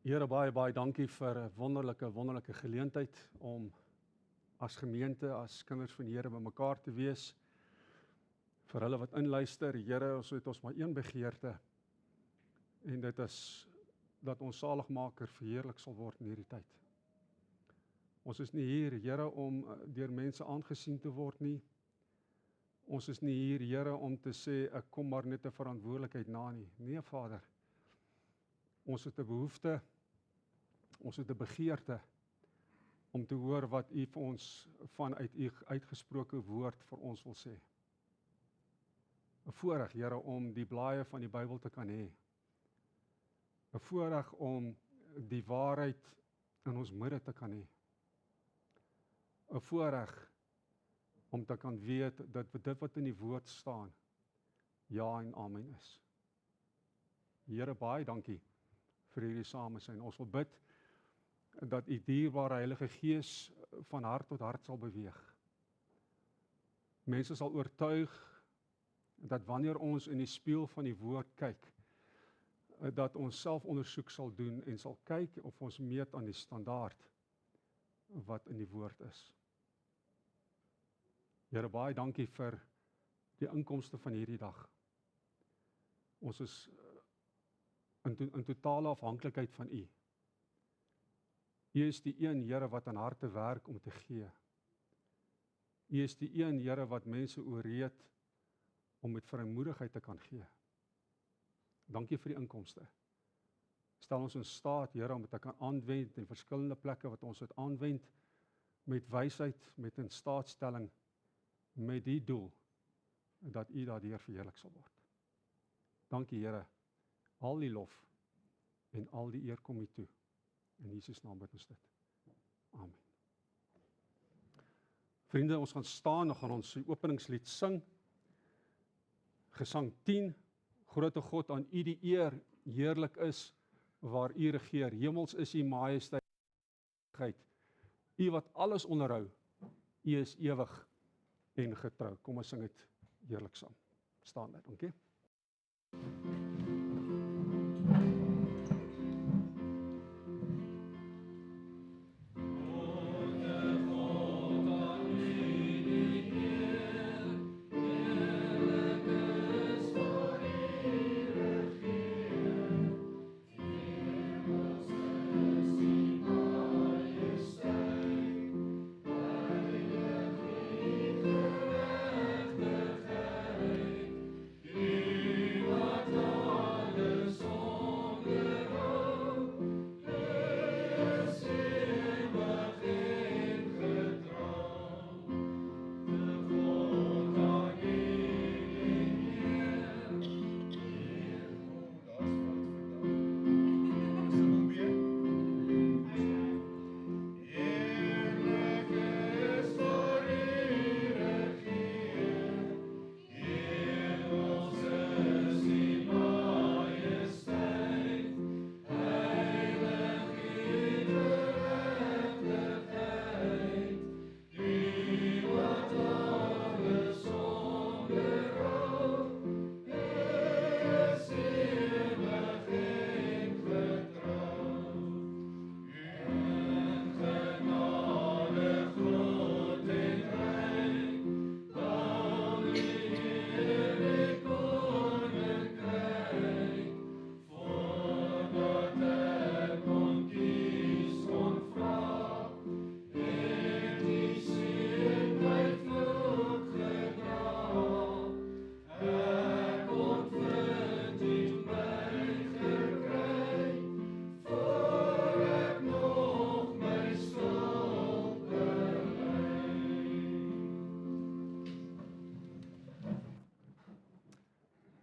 Here, baie dankie vir 'n wonderlike geleentheid om as gemeente, as kinders van die Here bymekaar te wees. Vir hulle wat inluister, Here, ons het ons maar een begeerte, en dit is dat ons saligmaker verheerlik sal word in hierdie tyd. Ons is nie hier, Here, om deur mense aangesien te word nie. Ons is nie hier, Here, om te sê, ek kom maar net 'n verantwoordelikheid na nie. Nee, Vader, ons het 'n behoefte, ons het 'n begeerte om te hoor wat U vir ons vanuit U uitgesproke woord vir ons wil sê. 'n Voorreg, Here, om die blaaie van die Bybel te kan hê. 'n Voorreg om die waarheid in ons midde te kan hê. 'n Voorreg om te kan weet dat dit wat in die woord staan, ja en amen is. Here, baie dankie vir hierdie samesyn. Ons wil bid dat U dierbare Heilige Gees van hart tot hart sal beweeg. Mense sal oortuig dat wanneer ons in die spieël van die woord kyk, dat ons selfondersoek sal doen en sal kyk of ons meet aan die standaard wat in die woord is. Here, baie dankie vir die inkomste van hierdie dag. Ons is in totale afhanklikheid van U. U is die een, Here, wat aan harte werk om te gee. U is die een, Here, wat mense ooreed om met vrymoedigheid te kan gee. Dankie vir die inkomste. Stel ons in staat, Here, om dit te kan aanwend in verskillende plekke wat ons dit aanwend, met wysheid, met 'n staatstelling, met die doel, dat U daardeur verheerlik sal word. Dankie, Here, al die lof en al die eer kom U toe. In Jesus naam bid ons dit. Amen. Vriende, ons gaan staan, dan gaan ons die openingslied sing. Gesang 10, Grote God, aan U die eer, heerlik is waar U regeer. Hemels is U majesteit, U wat alles onderhou, U is ewig en getrou. Kom ons sing dit heerlik saam. Staan daar, dankie.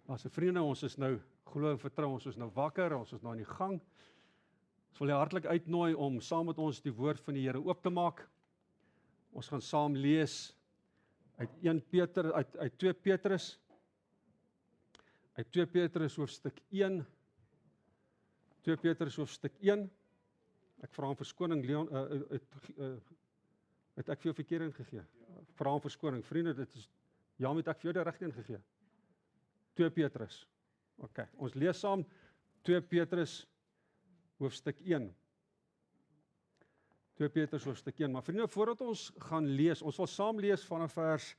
As 'n vriende, ons is nou, glo en vertrou, ons is nou wakker, ons is nou in die gang. Ons wil jou hartlik uitnooi om saam met ons die woord van die Here oop te maak. Ons gaan saam lees uit 2 Petrus, uit 2 Petrus hoofstuk 1, 2 Petrus hoofstuk 1. Ek vra om verskoning, Leon, het ek vir jou verkeerd ingegee? Vra om verskoning, vriende, dit is, ja, het ek vir jou die regte ingegee? 2 Petrus. OK, ons lees saam 2 Petrus hoofstuk 1. 2 Petrus hoofstuk 1. Maar vriende, voordat ons gaan lees, ons wil saam lees vanaf vers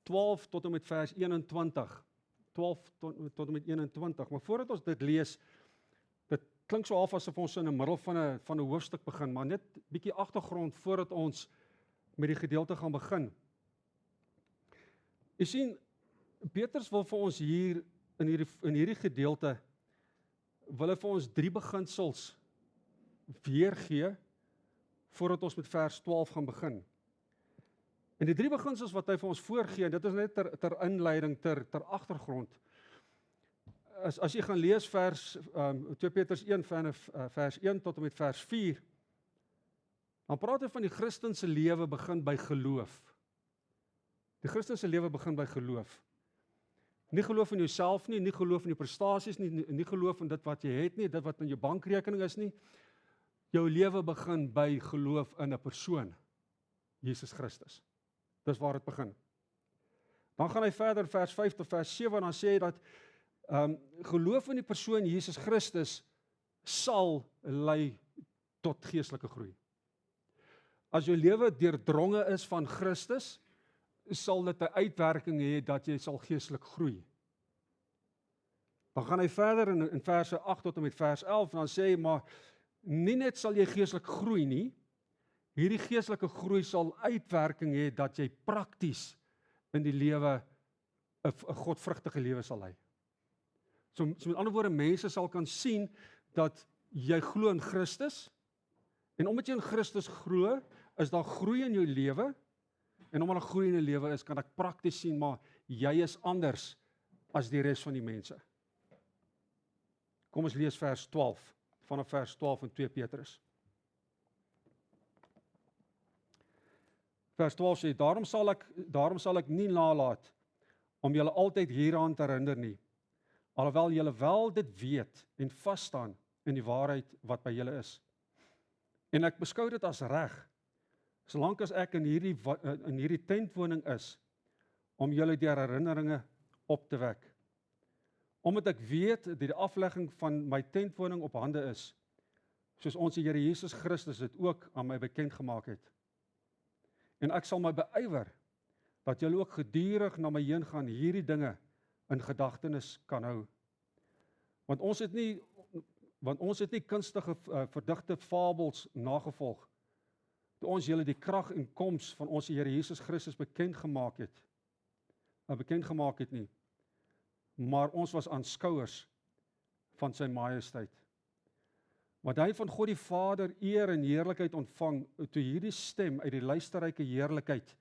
12 tot en met vers 21. 12 tot en met 21. Maar voordat ons dit lees, dit klink so half asof ons in die middel van 'n hoofstuk begin, maar net 'n bietjie agtergrond voordat ons met die gedeelte gaan begin. Jy sien, Petrus wil vir ons hier in hierdie gedeelte wil hy vir ons 3 beginsels weergee voordat ons met vers 12 gaan begin. En die 3 beginsels wat hy vir ons voorgee, dit is net ter inleiding, ter agtergrond. As jy gaan lees 2 Petrus 1 vers 1 tot en met vers 4, dan praat hy van die Christense lewe begin by geloof. Die Christense lewe begin by geloof. Nie geloof in jouself nie, nie geloof in jou prestasies nie, nie geloof in dit wat jy het nie, dit wat in jou bankrekening is nie. Jou lewe begin by geloof in 'n persoon, Jesus Christus. Dis waar dit begin. Dan gaan hy verder vers 5 tot vers 7 en dan sê hy dat geloof in die persoon Jesus Christus sal lei tot geestelike groei. As jou lewe deurdronge is van Christus, sal dit 'n uitwerking hê dat jy sal geestelik groei. Dan gaan hy verder in verse 8 tot en met vers 11 en dan sê hy, maar nie net sal jy geestelik groei nie, hierdie geestelike groei sal uitwerking hê dat jy prakties in die lewe 'n godvrugtige lewe sal lei. So met ander woorde, mense sal kan sien dat jy glo in Christus en omdat jy in Christus glo, is daar groei in jou lewe en omdat daar groei in jou lewe is, kan ek prakties sien, maar jy is anders as die res van die mense. Kom ons lees vers 12, vanaf vers 12 in 2 Petrus. Vers 12 sê, daarom sal ek nie nalat om julle altyd hieraan te herinner nie, alhoewel julle wel dit weet en vas staan in die waarheid wat by julle is. En ek beskou dit as reg, solank as ek in hierdie tentwoning is, om julle deur herinneringe op te wek. Omdat ek weet dat die aflegging van my tentwoning op hande is, soos ons die Here Jesus Christus dit ook aan my bekend gemaak het. En ek sal my beywer dat julle ook gedurig na my heen gaan hierdie dinge in gedagtenis kan hou. Want ons het nie kunstige verdigte fabels nagevolg, toe ons julle die krag en koms van ons Here Jesus Christus bekend gemaak het nie, maar ons was aanskouers van sy majesteit. Want hy van God die Vader eer en heerlikheid ontvang, toe hierdie stem uit die luisterryke heerlikheid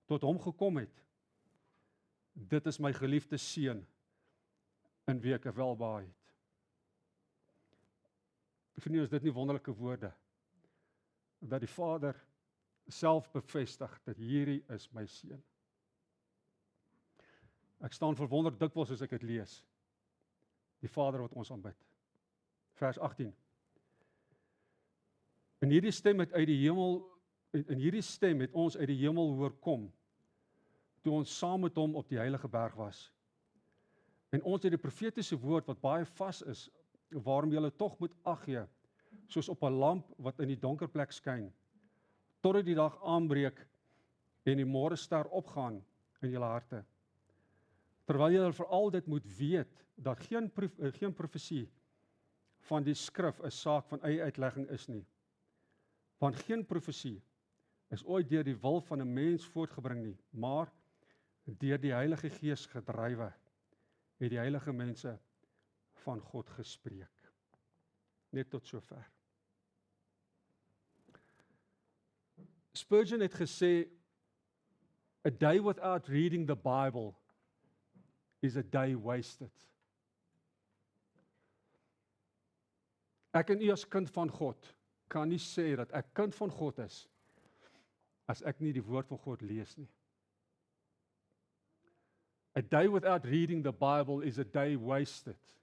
tot hom gekom het. Dit is my geliefde seun, in wie ek welbehae het. Vriende, is dit nie wonderlike woorde? Dat die Vader self bevestig dat hierdie is my seun. Ek staan verwonderd dikwels as ek dit lees. Die Vader wat ons aanbid. Vers 18. In hierdie stem het ons uit die hemel hoor kom, toe ons saam met hom op die heilige berg was. En ons het die profetiese woord wat baie vas is, waarom julle tog moet ag gee, soos op 'n lamp wat in die donker plek skyn, totdat die dag aanbreek en die môrester opgaan in julle harte. Terwyl julle veral dit moet weet, dat geen profesie van die skrif 'n saak van eie uitlegging is nie. Want geen profesie is ooit deur die wil van 'n mens voortgebring nie, maar deur die Heilige Gees gedrywe, het die heilige mense van God gespreek. Net tot sover. Spurgeon het gesê, a day without reading the Bible is a day wasted. Ek en u as kind van God kan nie sê dat ek kind van God is as ek nie die woord van God lees nie. A day without reading the Bible is a day wasted.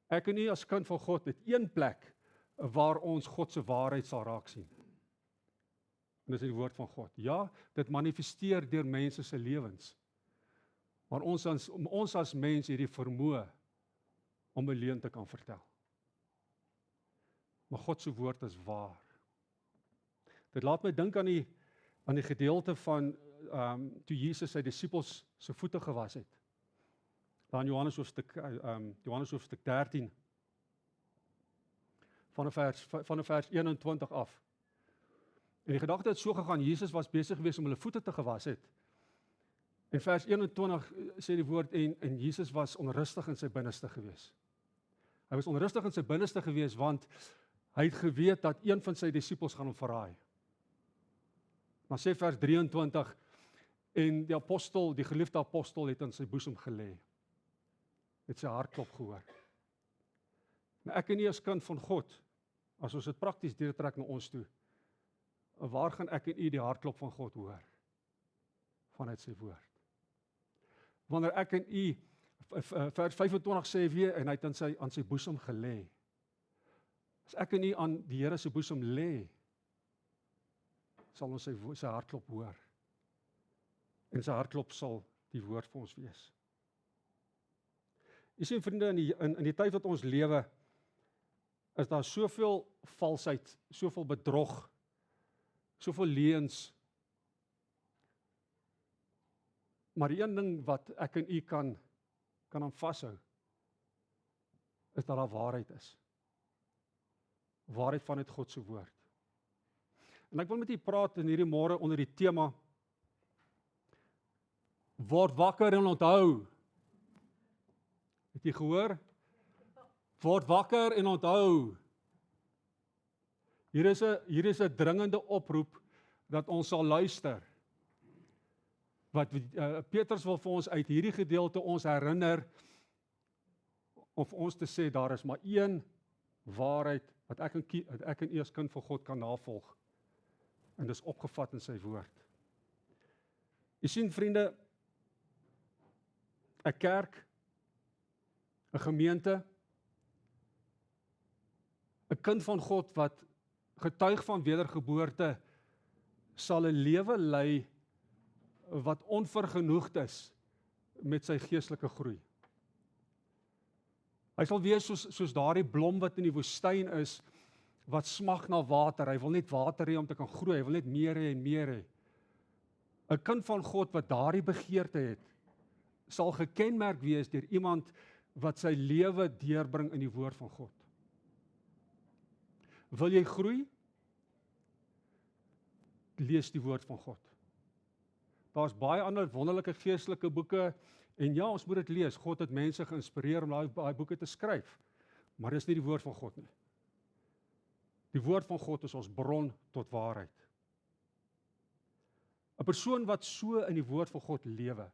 Ek en u as kind van God het een plek waar ons God se waarheid sal raak sien. En dis die woord van God. Ja, dit manifesteer deur mense se lewens. Maar ons as mens het die vermoë om 'n leuen te kan vertel. maar God se woord is waar. Dit laat my dink aan die gedeelte van toe Jesus sy disippels se voete gewas het. Daar in Johannes hoofstuk 13 van vers 21 af. En die gedagte het so gegaan, Jesus was besig geweest om hulle voete te gewas het. En vers 21 sê die woord, en Jesus was onrustig in sy binneste geweest. Hy was onrustig in sy binneste geweest, want hy het geweet dat een van sy disippels gaan hom verraai. Maar sê vers 23, en die geliefde apostel het in sy boesem gelê. Het sy hartklop gehoor. Nou ek en u as kind van God, as ons dit prakties deurtrek na ons toe, waar gaan ek en u die hartklop van God hoor? Vanuit sy woord. Wanneer ek en u, vers 25 sê weer, en hy het aan sy boesem gelê. As ek en u aan die Here se boesem lê, sal ons sy hartklop hoor. En sy hartklop sal die woord vir ons wees. Jy sien vriende, in die tyd wat ons lewe, is daar soveel valsheid, soveel bedrog, soveel leuns. Maar die een ding wat ek en u kan aan vashou, is dat daar waarheid is. Waarheid vanuit God se woord. En ek wil met u praat in hierdie môre onder die tema, word wakker en onthou. Het jy gehoor? Word wakker en onthou. Hier is 'n dringende oproep dat ons sal luister. Wat Petrus wil vir ons uit hierdie gedeelte ons herinner, of ons te sê, daar is maar een waarheid wat ek en u as kind van God kan navolg. En dis opgevat in sy woord. Jy sien vriende, 'n kerk, 'n gemeente, 'n kind van God wat getuig van wedergeboorte, sal 'n lewe lei wat onvergenoegd is met sy geestelike groei. Hy sal wees soos daardie blom wat in die woestyn is, wat smag na water. Hy wil net water hê om te kan groei, hy wil net meer hê en meer hê. 'n Kind van God wat daardie begeerte het, sal gekenmerk wees deur iemand wat sy lewe deurbring in die woord van God. Wil jy groei? Lees die woord van God. Daar's baie ander wonderlike geestelike boeke, en ja, ons moet dit lees. God het mense geïnspireer om daai boeke te skryf, maar dis nie die woord van God nie. Die woord van God is ons bron tot waarheid. 'n Persoon wat so in die woord van God lewe,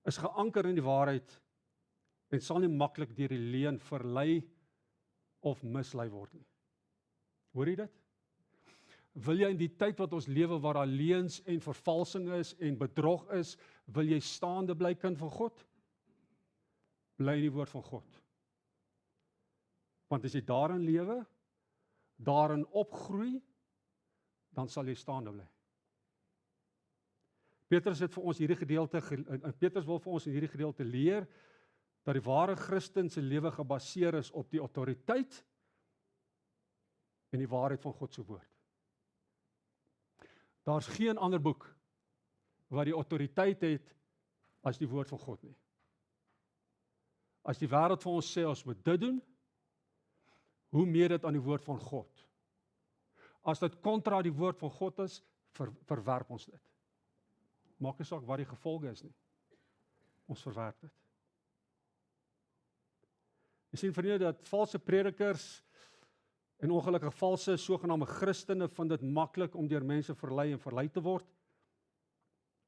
is geanker in die waarheid en sal nie maklik deur die leuen verlei of mislei word nie. Hoor jy dit? Wil jy in die tyd wat ons lewe waar daar leuns en vervalsing is en bedrog is, wil jy staande bly, kind van God? Bly in die woord van God. Want as jy daarin lewe, daarin opgroei, dan sal jy staande bly. Petrus wil vir ons in hierdie gedeelte leer dat die ware Christen se lewe gebaseer is op die autoriteit en die waarheid van God se woord. Daar's geen ander boek wat die autoriteit het as die woord van God nie. As die wêreld vir ons sê ons moet dit doen, hoe meer dit aan die woord van God? As dit kontra die woord van God is, verwerp ons dit. Maak nie saak wat die gevolge is nie. Ons verwerp dit. Jy sien vriende dat valse predikers en ongelukkig valse sogenaamde Christene vind dit maklik om deur mense verlei te word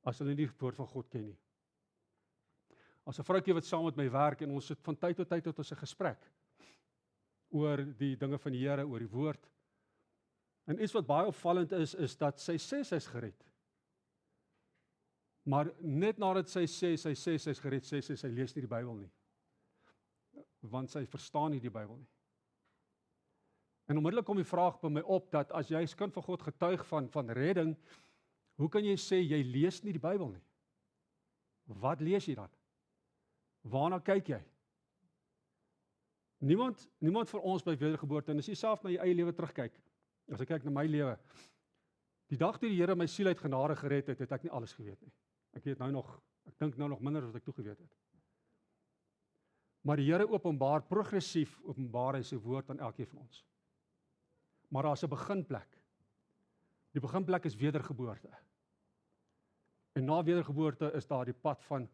as hulle nie die woord van God ken nie. As 'n vroutjie wat saam met my werk en ons sit van tyd tot tyd tot ons 'n gesprek oor die dinge van die Here, oor die woord. En iets wat baie opvallend is dat sy sê sy's gered. Maar net nadat sy sê sy's gered, sê sy lees nie die Bybel nie. Want sy verstaan nie die Bybel nie. En onmiddellik kom die vraag by my op dat as jy as kind van God getuig van redding, hoe kan jy sê jy lees nie die Bybel nie? Wat lees jy dan? Waarna kyk jy? Niemand vir ons by wedergeboorte, en as jy self na jou eie lewe terugkyk, as ek kyk na my lewe, die dag toe die Here my siel uit genade gered het, het ek nie alles geweet nie. Ek dink nou nog minder as wat ek toe geweet het. Maar die Here progressief openbaar hy sy woord aan elkeen van ons. Maar daar's 'n beginplek. Die beginplek is wedergeboorte. En na wedergeboorte is daar die pad van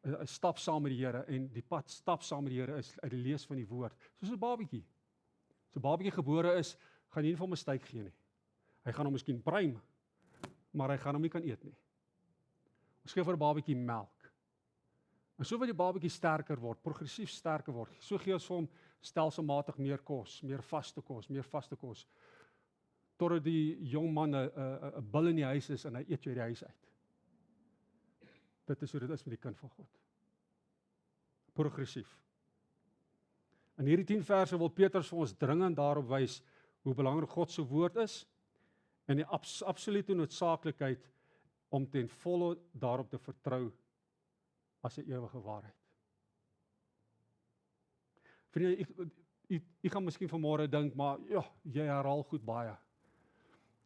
'n stap saam met die Here, en die pad stap saam met die Here is uit die lees van die woord. Soos 'n babatjie. As 'n babatjie gebore is, gaan jy nie vir hom 'n styk gee nie. Hy gaan hom miskien pruim, maar hy gaan hom nie kan eet nie. Ons gee vir 'n babatjie melk. En so wat die babatjie sterker word, progressief sterker word, so gee ons vir hom stelselmatig meer kos, meer vaste kos, totdat die jong man 'n bil in die huis is en hy eet jou uit die huis uit. Dit is hoe dit is met die kind van God. Progressief. In hierdie 10 verse wil Petrus vir ons dringend daarop wys hoe belangrik God se woord is en die absolute noodsaaklikheid om ten volle daarop te vertrou as 'n ewige waarheid. Vriende, ek gaan miskien vanmôre dink, maar ja, jy herhaal goed baie.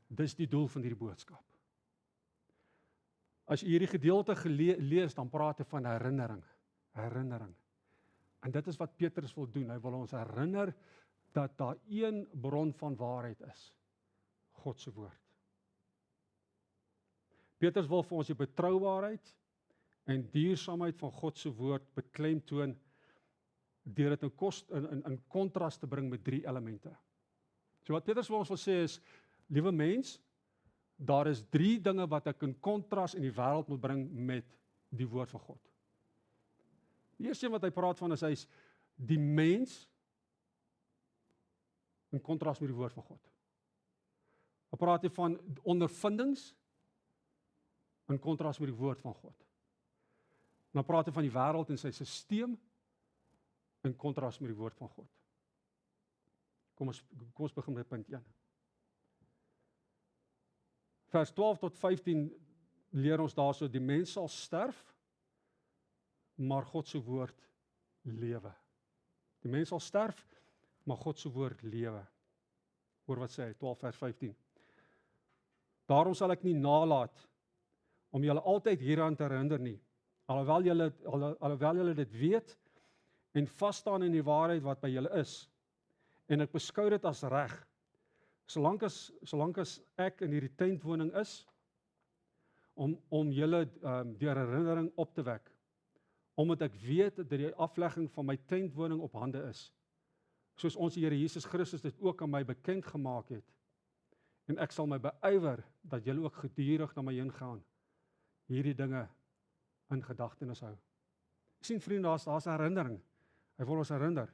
Dis die doel van hierdie boodskap. As jy hierdie gedeelte lees, dan praat hy van herinnering. En dit is wat Petrus wil doen. Hy wil ons herinner dat daar een bron van waarheid is. God se woord. Petrus wil vir ons die betroubaarheid en duursaamheid van God se woord beklemtoon deur dit in kontras te bring met 3 elemente. So wat Petrus vir ons wil sê is, liewe mens, daar is 3 dinge wat ek in kontras in die wêreld moet bring met die woord van God. Die eerste een wat hy praat van is hy's die mens in kontras met die woord van God. Hy praat hier van ondervindings in kontras met die woord van God. Dan praat hy van die wêreld en sy stelsel in kontras met die woord van God. Kom ons begin met punt 1. Vers 12 tot 15 leer ons daarso, die mens sal sterf, maar God se woord lewe. Die mens sal sterf, maar God se woord lewe. Hoor wat sê hy, 12 vers 15. Daarom sal ek nie nalat om julle altyd hieraan te herinner nie, alhoewel julle dit weet en vas staan in die waarheid wat by julle is. En ek beskou dit as reg, solank as ek in hierdie tentwoning is, om julle deur herinnering op te wek, omdat ek weet dat die aflegging van my tentwoning op hande is, soos ons Here Jesus Christus dit ook aan my bekend gemaak het, en ek sal my beywer dat julle ook gedurig na my heen gaan, hierdie dinge in gedagtenis hou. Sien vriende, daar's 'n herinnering. Hy wil ons herinner.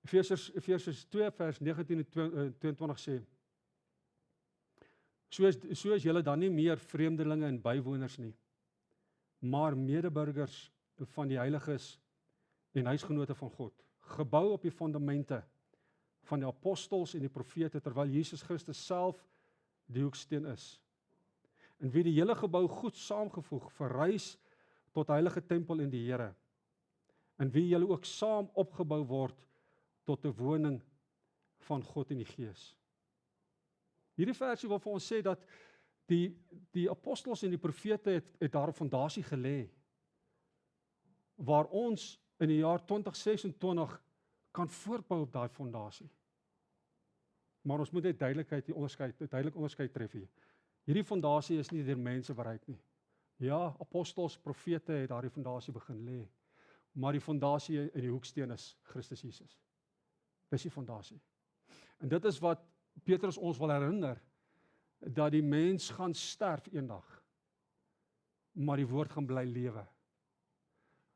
Efesiërs 2 vers 19 en 22 sê, so is julle dan nie meer vreemdelinge en bywoners nie, maar medeburgers van die heiliges en huisgenote van God, gebou op die fundamente van die apostels en die profete, terwyl Jesus Christus self die hoeksteen is, en wie die hele gebou goed saamgevoeg verrys tot heilige tempel in die Here, en wie julle ook saam opgebou word tot 'n woning van God in die Gees. Hierdie versie wil vir ons sê dat die apostels en die profete het daar 'n fondasie gelê, waar ons in die jaar 2026 kan voortbou op daai fondasie. Maar ons moet net duidelik onderskeid tref hier. Hierdie fondasie is nie deur mense bereik nie. Ja, apostels, profete het daardie fondasie begin lê, maar die fondasie in die hoeksteen is Christus Jesus. Dis die fondasie. En dit is wat Petrus ons wil herinner, dat die mens gaan sterf eendag, maar die woord gaan bly lewe.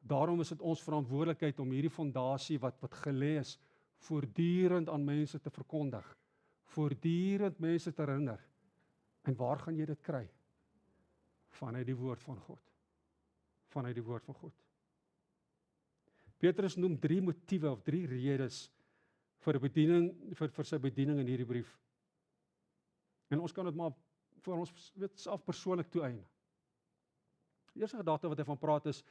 Daarom is dit ons verantwoordelikheid om hierdie fondasie wat gelê is, voortdurend aan mense te verkondig, voortdurend mense te herinner. En waar gaan jy dit kry? Vanuit die woord van God. Vanuit die woord van God. Petrus noem 3 motiewe of 3 redes vir sy bediening in hierdie brief. En ons kan dit maar vir ons self persoonlik toeëien. Die eerste gedagte wat hy van praat is,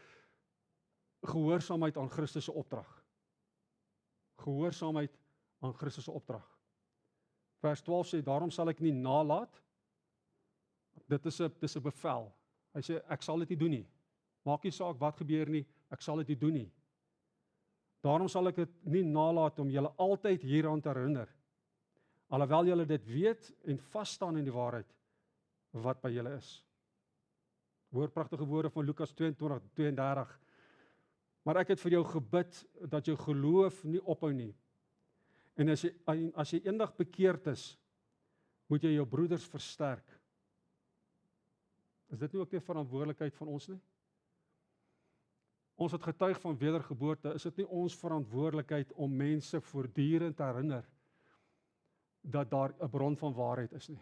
gehoorsaamheid aan Christus se opdrag. Gehoorsaamheid aan Christus se opdrag. Vers 12 sê, daarom sal ek nie nalat. Dit is 'n bevel. Hy sê, ek sal dit nie doen nie. Maak nie saak wat gebeur nie, ek sal dit nie doen nie. Daarom sal ek dit nie nalat om julle altyd hieraan te herinner. Alhoewel julle dit weet en vas staan in die waarheid wat by julle is. Hoor pragtige woorde van Lukas 22:32. Maar ek het vir jou gebid dat jou geloof nie ophou nie. En as jy eendag bekeerd is, moet jy jou broeders versterk. Is dit nie ook die verantwoordelikheid van ons nie? Ons het getuig van wedergeboorte, is dit nie ons verantwoordelikheid om mense voortdurend te herinner dat daar 'n bron van waarheid is nie.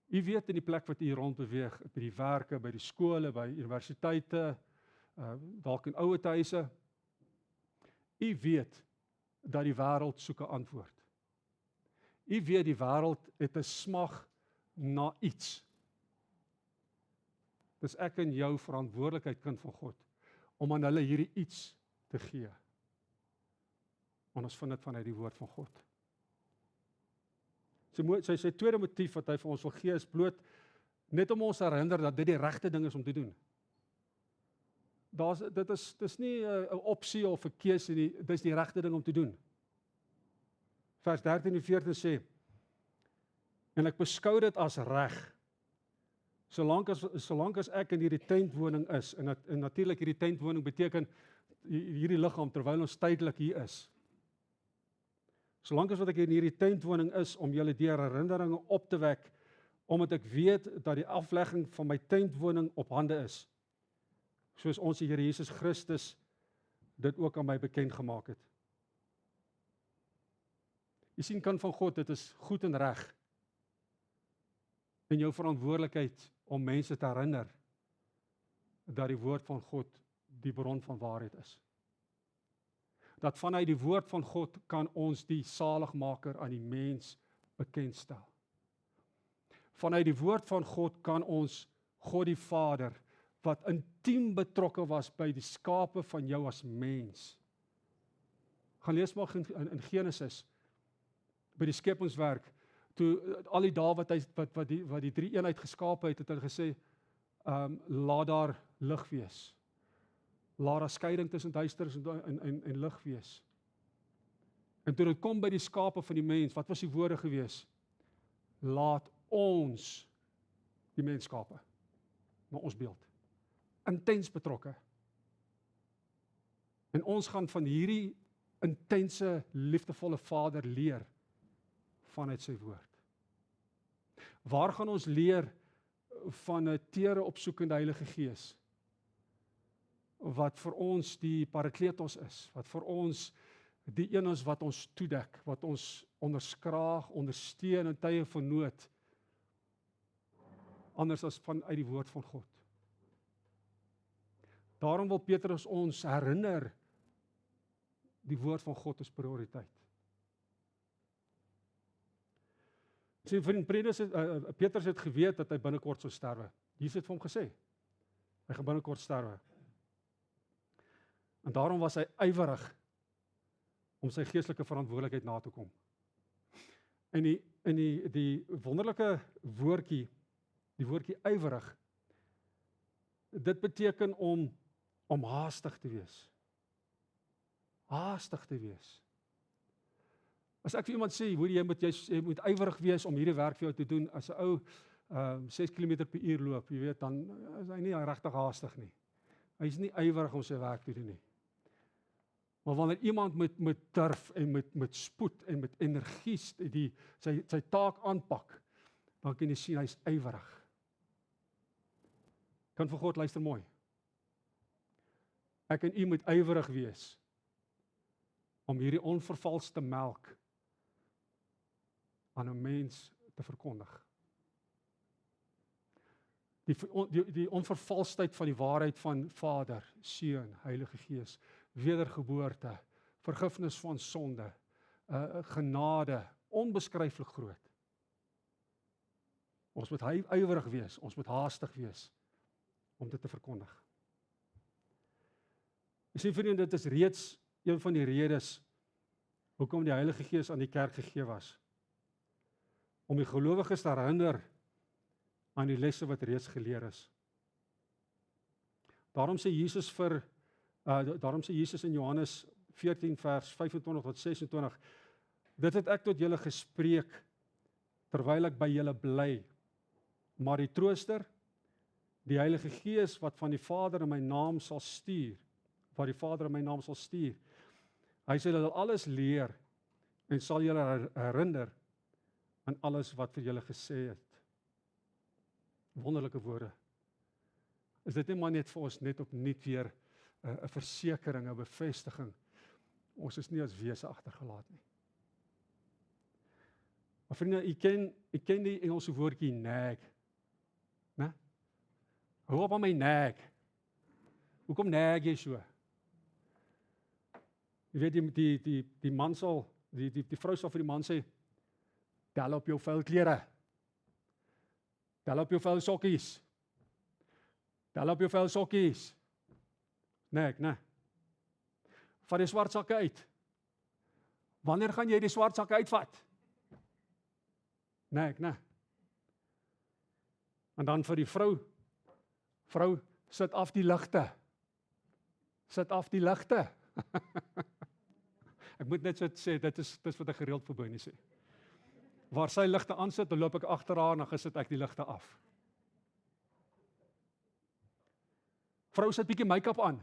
U weet in die plek wat u rond beweeg, by die werke, by die skole, by universiteite, dalk in ouerhuise, u weet dat die wêreld soek 'n antwoord. U weet die wêreld het 'n smag na iets. Dis ek en jou verantwoordelikheid, kind van God, om aan hulle hierdie iets te gee. Want ons vind dit vanuit die woord van God. Sy tweede motief wat hy vir ons wil gee is bloot net om ons te herinner dat dit die regte ding is om te doen. Dis nie 'n opsie of 'n keuse nie, dis die regte ding om te doen. Vers 13 en 14 sê, en ek beskou dit as reg, solank as ek in hierdie tentwoning is, en natuurlik hierdie tentwoning beteken hierdie liggaam terwyl ons tydelik hier is. Solank as wat ek in hierdie tentwoning is om julle deur herinneringe op te wek, omdat ek weet dat die aflegging van my tentwoning op hande is, soos ons die Here Jesus Christus dit ook aan my bekend gemaak het. Jy sien, kind van God, dit is goed en reg en jou verantwoordelikheid om mense te herinner dat die woord van God die bron van waarheid is. Dat vanuit die woord van God kan ons die saligmaker aan die mens bekendstel. Vanuit die woord van God kan ons God die Vader, wat intiem betrokke was by die skape van jou as mens. Gaan lees maar in Genesis, by die skepingswerk, toe al die dae wat die drie eenheid geskaap het hy gesê, laat daar lig wees. Laat daar skeiding tussen duisternis en lig wees. En toe dit kom by die skape van die mens, wat was die woorde gewees? Laat ons die mens skape, na ons beeld. Intens betrokke. En ons gaan van hierdie intense, liefdevolle Vader leer vanuit sy woord. Waar gaan ons leer van 'n tere opsoekende Heilige Gees? Wat vir ons die Parakletos is, wat vir ons die een is wat ons toedek, wat ons onderskraag, ondersteun in tye van nood, anders as vanuit die woord van God. Daarom wil Petrus ons herinner, die woord van God is prioriteit. Sy vriend Petrus het geweet dat hy binnekort sou sterwe. Jesus het vir hom gesê, hy gaan binnekort sterwe. En daarom was hy ywerig om sy geestelike verantwoordelikheid na te kom. En die wonderlike woordjie, die woordjie ywerig, dit beteken om haastig te wees. Haastig te wees. As ek vir iemand sê, jy moet ywerig wees om hierdie werk vir jou te doen, as 'n ou 6 km/h loop, jy weet, dan is hy nie regtig haastig nie. Hy is nie ywerig om sy werk te doen nie. Maar wanneer iemand met durf en met spoed en met energie sy taak aanpak, dan kan jy sien hy's ywerig. Kind van God, luister mooi. Ek en u moet ywerig wees om hierdie onvervalste melk aan 'n mens te verkondig. Die onvervalsheid van die waarheid van Vader, Seun, Heilige Gees, wedergeboorte, vergifnis van sonde, genade, onbeskryflik groot. Ons moet ywerig wees, ons moet haastig wees om dit te verkondig. Jy sien vriende, dit is reeds een van die redes hoekom die Heilige Gees aan die kerk gegee was. Om die gelowiges te herinner aan die lesse wat reeds geleer is. Daarom sê Jesus in Johannes 14 vers 25 tot 26, dit het ek tot julle gespreek, terwyl ek by julle bly. Maar die Trooster, die Heilige Gees wat van die Vader in my naam sal stuur, hy sal julle alles leer en sal julle herinner aan alles wat vir julle gesê het. Wonderlike woorde. Is dit nie maar net vir ons net opnuut weer 'n versekering, 'n bevestiging? Ons is nie as wese agtergelaat nie. Maar vriende, ek ken die Engelse woordjie nag, né? Hou op aan my nag. Hoekom nag jy so? Jy weet die man sal, die vrou sal vir die man sê, tel op jou vuil klere. Tel op jou vuil sokkies. Tel op jou vuil sokkies. Nee. Vat die swart sakke uit. Wanneer gaan jy die swart sakke uitvat? Nee. En dan vir die vrou, sit af die ligte. Sit af die ligte. Ek moet net so sê, dit is wat ek gereeld vir Bonie sê. Waar sy ligte aansit, dan loop ek agter haar en dan gesit ek die ligte af. Vrou sit bietjie make-up aan.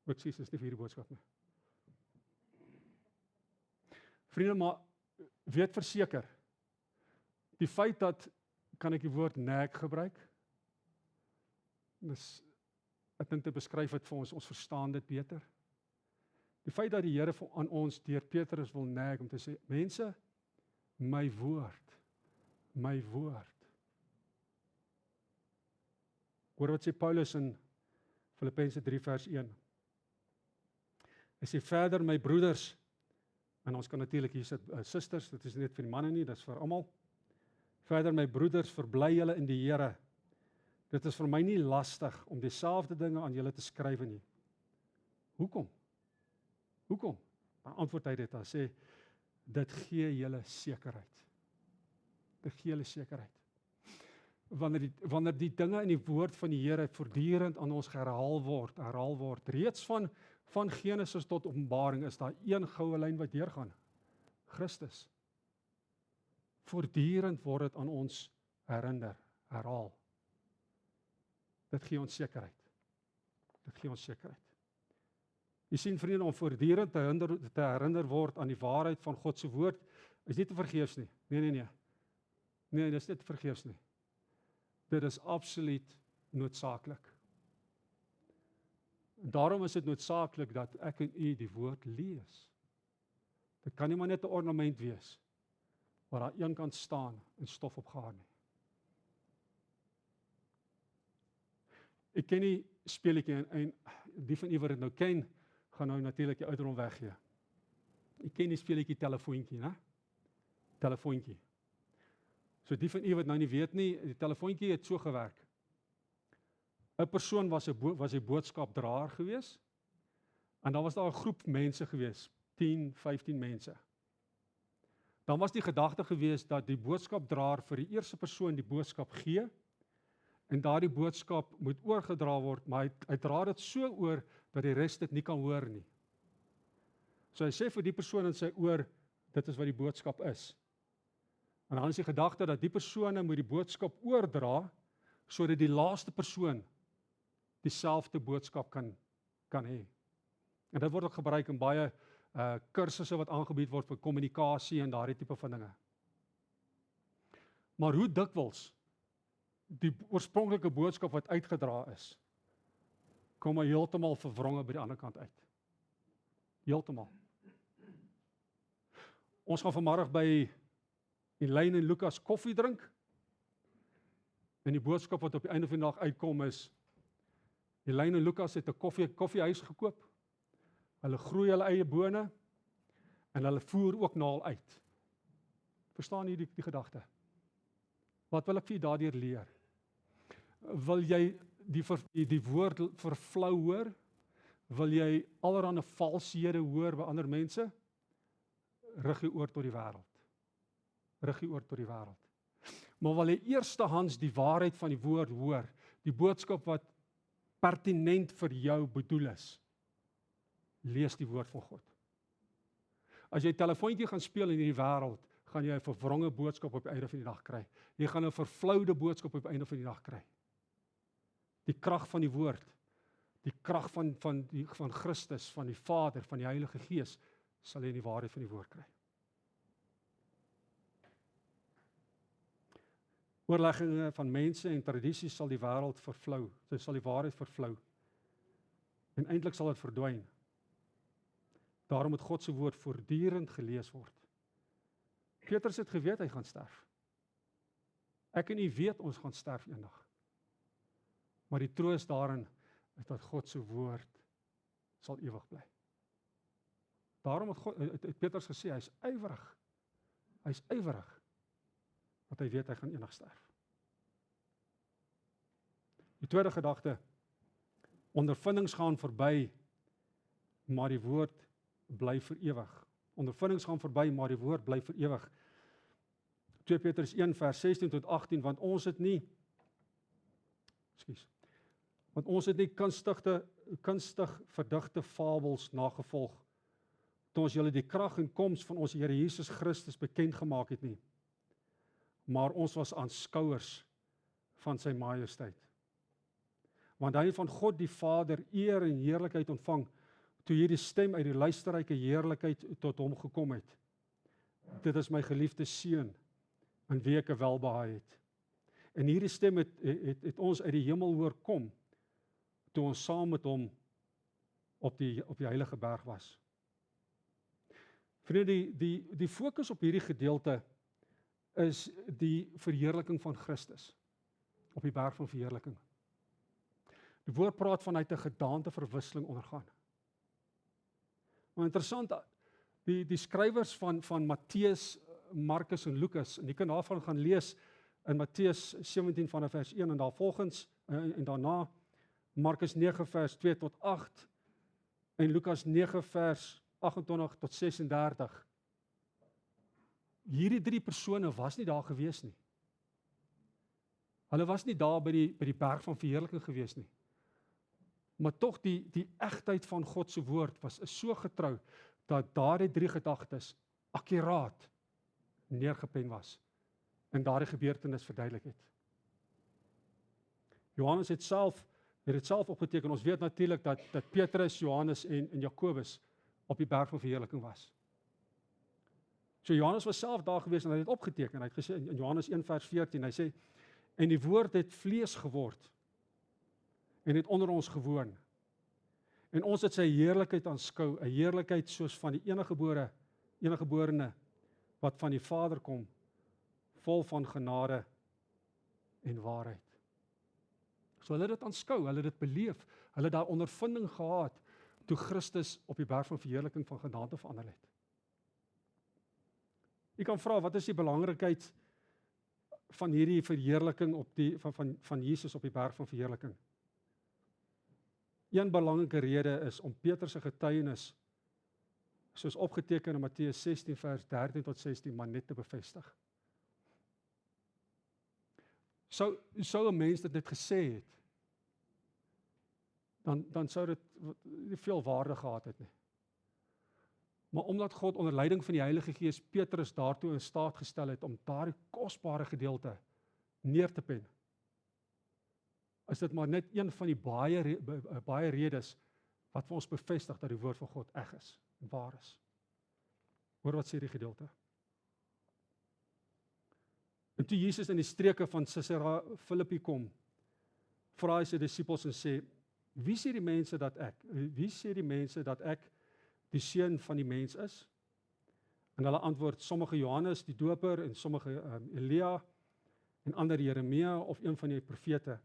Ek sê, dis nie vir hierdie boodskap nie. Vriende, maar weet verseker, die feit dat, kan ek die woord nag gebruik? Ek dink dit beskryf dit vir ons verstaan dit beter. Die feit dat die Here aan ons deur Petrus wil nag om te sê, mense, my woord. Hoor wat sê Paulus in Filippense 3 vers 1. Hy sê verder my broeders, en ons kan natuurlik hier sit susters, dit is nie net vir die manne nie, dit is vir almal. Verder my broeders, verbly julle in die Here. Dit is vir my nie lastig om dieselfde dinge aan julle te skryf nie. Hoekom? Dan antwoord hy dit, hy sê, dit gee julle sekerheid. Wanneer die dinge in die woord van die Here voortdurend aan ons herhaal word, reeds van Genesis tot Openbaring is daar een goue lyn wat deurgaan. Christus. Voortdurend word dit aan ons herhaal. Dit gee ons sekerheid. Jy sien vriende, om voortdurend te herinner word aan die waarheid van God se woord, is nie te vergeefs nie. Nee. Nee, dis nie te vergeefs nie. Dit is absoluut noodsaaklik. Daarom is dit noodsaaklik dat ek en u die woord lees. Dit kan nie maar net 'n ornament wees, waar daar een kant staan en stof opgehaal nie. Ek ken die speletjie en die van u wat dit nou ken, gaan nou natuurlik die ouderdom weggee. Ek ken die speletjie telefoontjie, né? Telefoontjie. So die van u wat nou nie weet nie, die telefoontjie het so gewerk. 'n Persoon was 'n boodskapdraer gewees, en dan was daar 'n groep mense gewees, 10, 15 mense. Dan was die gedagte gewees dat die boodskapdraer vir die eerste persoon die boodskap gee, en daardie boodskap moet oorgedra word, maar hy dra dit so oor, dat die res dit nie kan hoor nie. So hy sê vir die persoon in sy oor, dit is wat die boodskap is. En dan is die gedagte dat die persone moet die boodskap oordra, sodat die laaste persoon dieselfde boodskap kan hê. En dit word ook gebruik in baie kursusse wat aangebied word vir kommunikasie en daardie tipe van dinge. Maar hoe dikwels die oorspronklike boodskap wat uitgedra is, kom hy heeltemal verwronge by die ander kant uit. Heeltemal. Ons gaan vanmiddag by Elaine en Lukas koffie drink, en die boodskap wat op die einde van die dag uitkom is, Elaine en Lukas het 'n koffiehuis gekoop, hulle groei hulle eie bone, en hulle voer ook naal uit. Verstaan jy die gedagte? Wat wil ek vir jy daardeur leer? Wil jy die woord vervlou hoor? Wil jy allerhande valshede hoor by ander mense? Rig jou oor tot die wêreld. Rig jou oor tot die wêreld. Maar wil jy eerstehands die waarheid van die woord hoor, die boodskap wat pertinent vir jou bedoel is, lees die woord van God. As jy telefoontjie gaan speel in hierdie wêreld, gaan jy 'n verwronge boodskap op die einde van die dag kry. Jy gaan 'n vervloude boodskap op die einde van die dag kry. Die krag van die woord, die krag van Christus, van die Vader, van die Heilige Gees, sal jy in die waarheid van die woord kry. Oorlegginge van mense en tradisies sal die wêreld vervlou. Dit sal die waarheid vervlou. En eintlik sal dit verdwyn. Daarom moet God se woord voortdurend gelees word. Petrus het geweet hy gaan sterf. Ek en u weet ons gaan sterf eendag. Maar die troos daarin is dat God se woord sal ewig bly. Daarom het Petrus gesê, hy's ywerig. Hy's ywerig. Want hy weet hy gaan eendag sterf. Die tweede gedagte, ondervindings gaan verby, maar die woord bly vir ewig. Ondervindings gaan verby, maar die woord bly vir ewig. 2 Petrus 1 vers 16 tot 18, want ons het nie kunstig verdigte fabels nagevolg, toe ons julle die krag en koms van ons Here Jesus Christus bekend gemaak het nie. Maar ons was aanskouers van sy majesteit. Want hy van God die Vader eer en heerlikheid ontvang, toe hierdie stem uit die luisterryke heerlikheid tot hom gekom het. Dit is my geliefde seun, in wie ek welbehae het. En hierdie stem het ons uit die hemel hoor kom, toe ons saam met hom op die heilige berg was. Vriende, die fokus op hierdie gedeelte is die verheerliking van Christus, op die berg van verheerliking. Die woord praat van hy het 'n gedaanteverwisseling ondergaan. Maar interessant, die skrywers van Matteus, Markus en Lukas, en jy kan daarvan gaan lees in Matteus 17 vanaf vers 1 en daarvolgens, en daarna Markus 9 vers 2 tot 8 en Lukas 9 vers 28 tot 36. Hierdie drie persone was nie daar gewees nie. Hulle was nie daar by die berg van verheerliking gewees nie. Maar tog die egtheid van God se woord is so getrou dat daardie drie gedagtes akkuraat neergepen was en daardie gebeurtenis verduidelik het. Johannes het dit self opgeteken. Ons weet natuurlik dat Petrus, Johannes en Jakobus op die berg van verheerliking was. So Johannes was self daar gewees en hy het opgeteken. Hy het gesê in Johannes 1 vers 14, hy sê, en die woord het vlees geword en het onder ons gewoon. En ons het sy heerlikheid aanskou, 'n heerlikheid soos van die eniggeborene wat van die Vader kom, vol van genade en waarheid. So hulle het dit aanskou, hulle het dit beleef, hulle het daar ondervinding gehad toe Christus op die berg van verheerliking van gedaante verander het. Jy kan vra, wat is die belangrikheid van hierdie verheerliking van Jesus op die berg van verheerliking? Een belangrike rede is om Petrus se getuienis, soos opgeteken in Matteus 16 vers 13 tot 16, maar net te bevestig. Sou 'n mens dit net gesê het, dan sou dit nie veel waarde gehad het nie. Maar omdat God onder leiding van die Heilige Gees Petrus daartoe in staat gestel het om daardie kosbare gedeelte neer te pen, is dit maar net een van die baie redes wat vir ons bevestig dat die woord van God eg is en waar is. Hoor wat sê die gedeelte. En toe Jesus in die streke van Caesarea Philippi kom, vra hy sy disippels en sê, wie sê die mense dat ek die seun van die mens is? En hulle antwoord, sommige Johannes die doper en sommige Elia en ander Jeremia of een van die profete.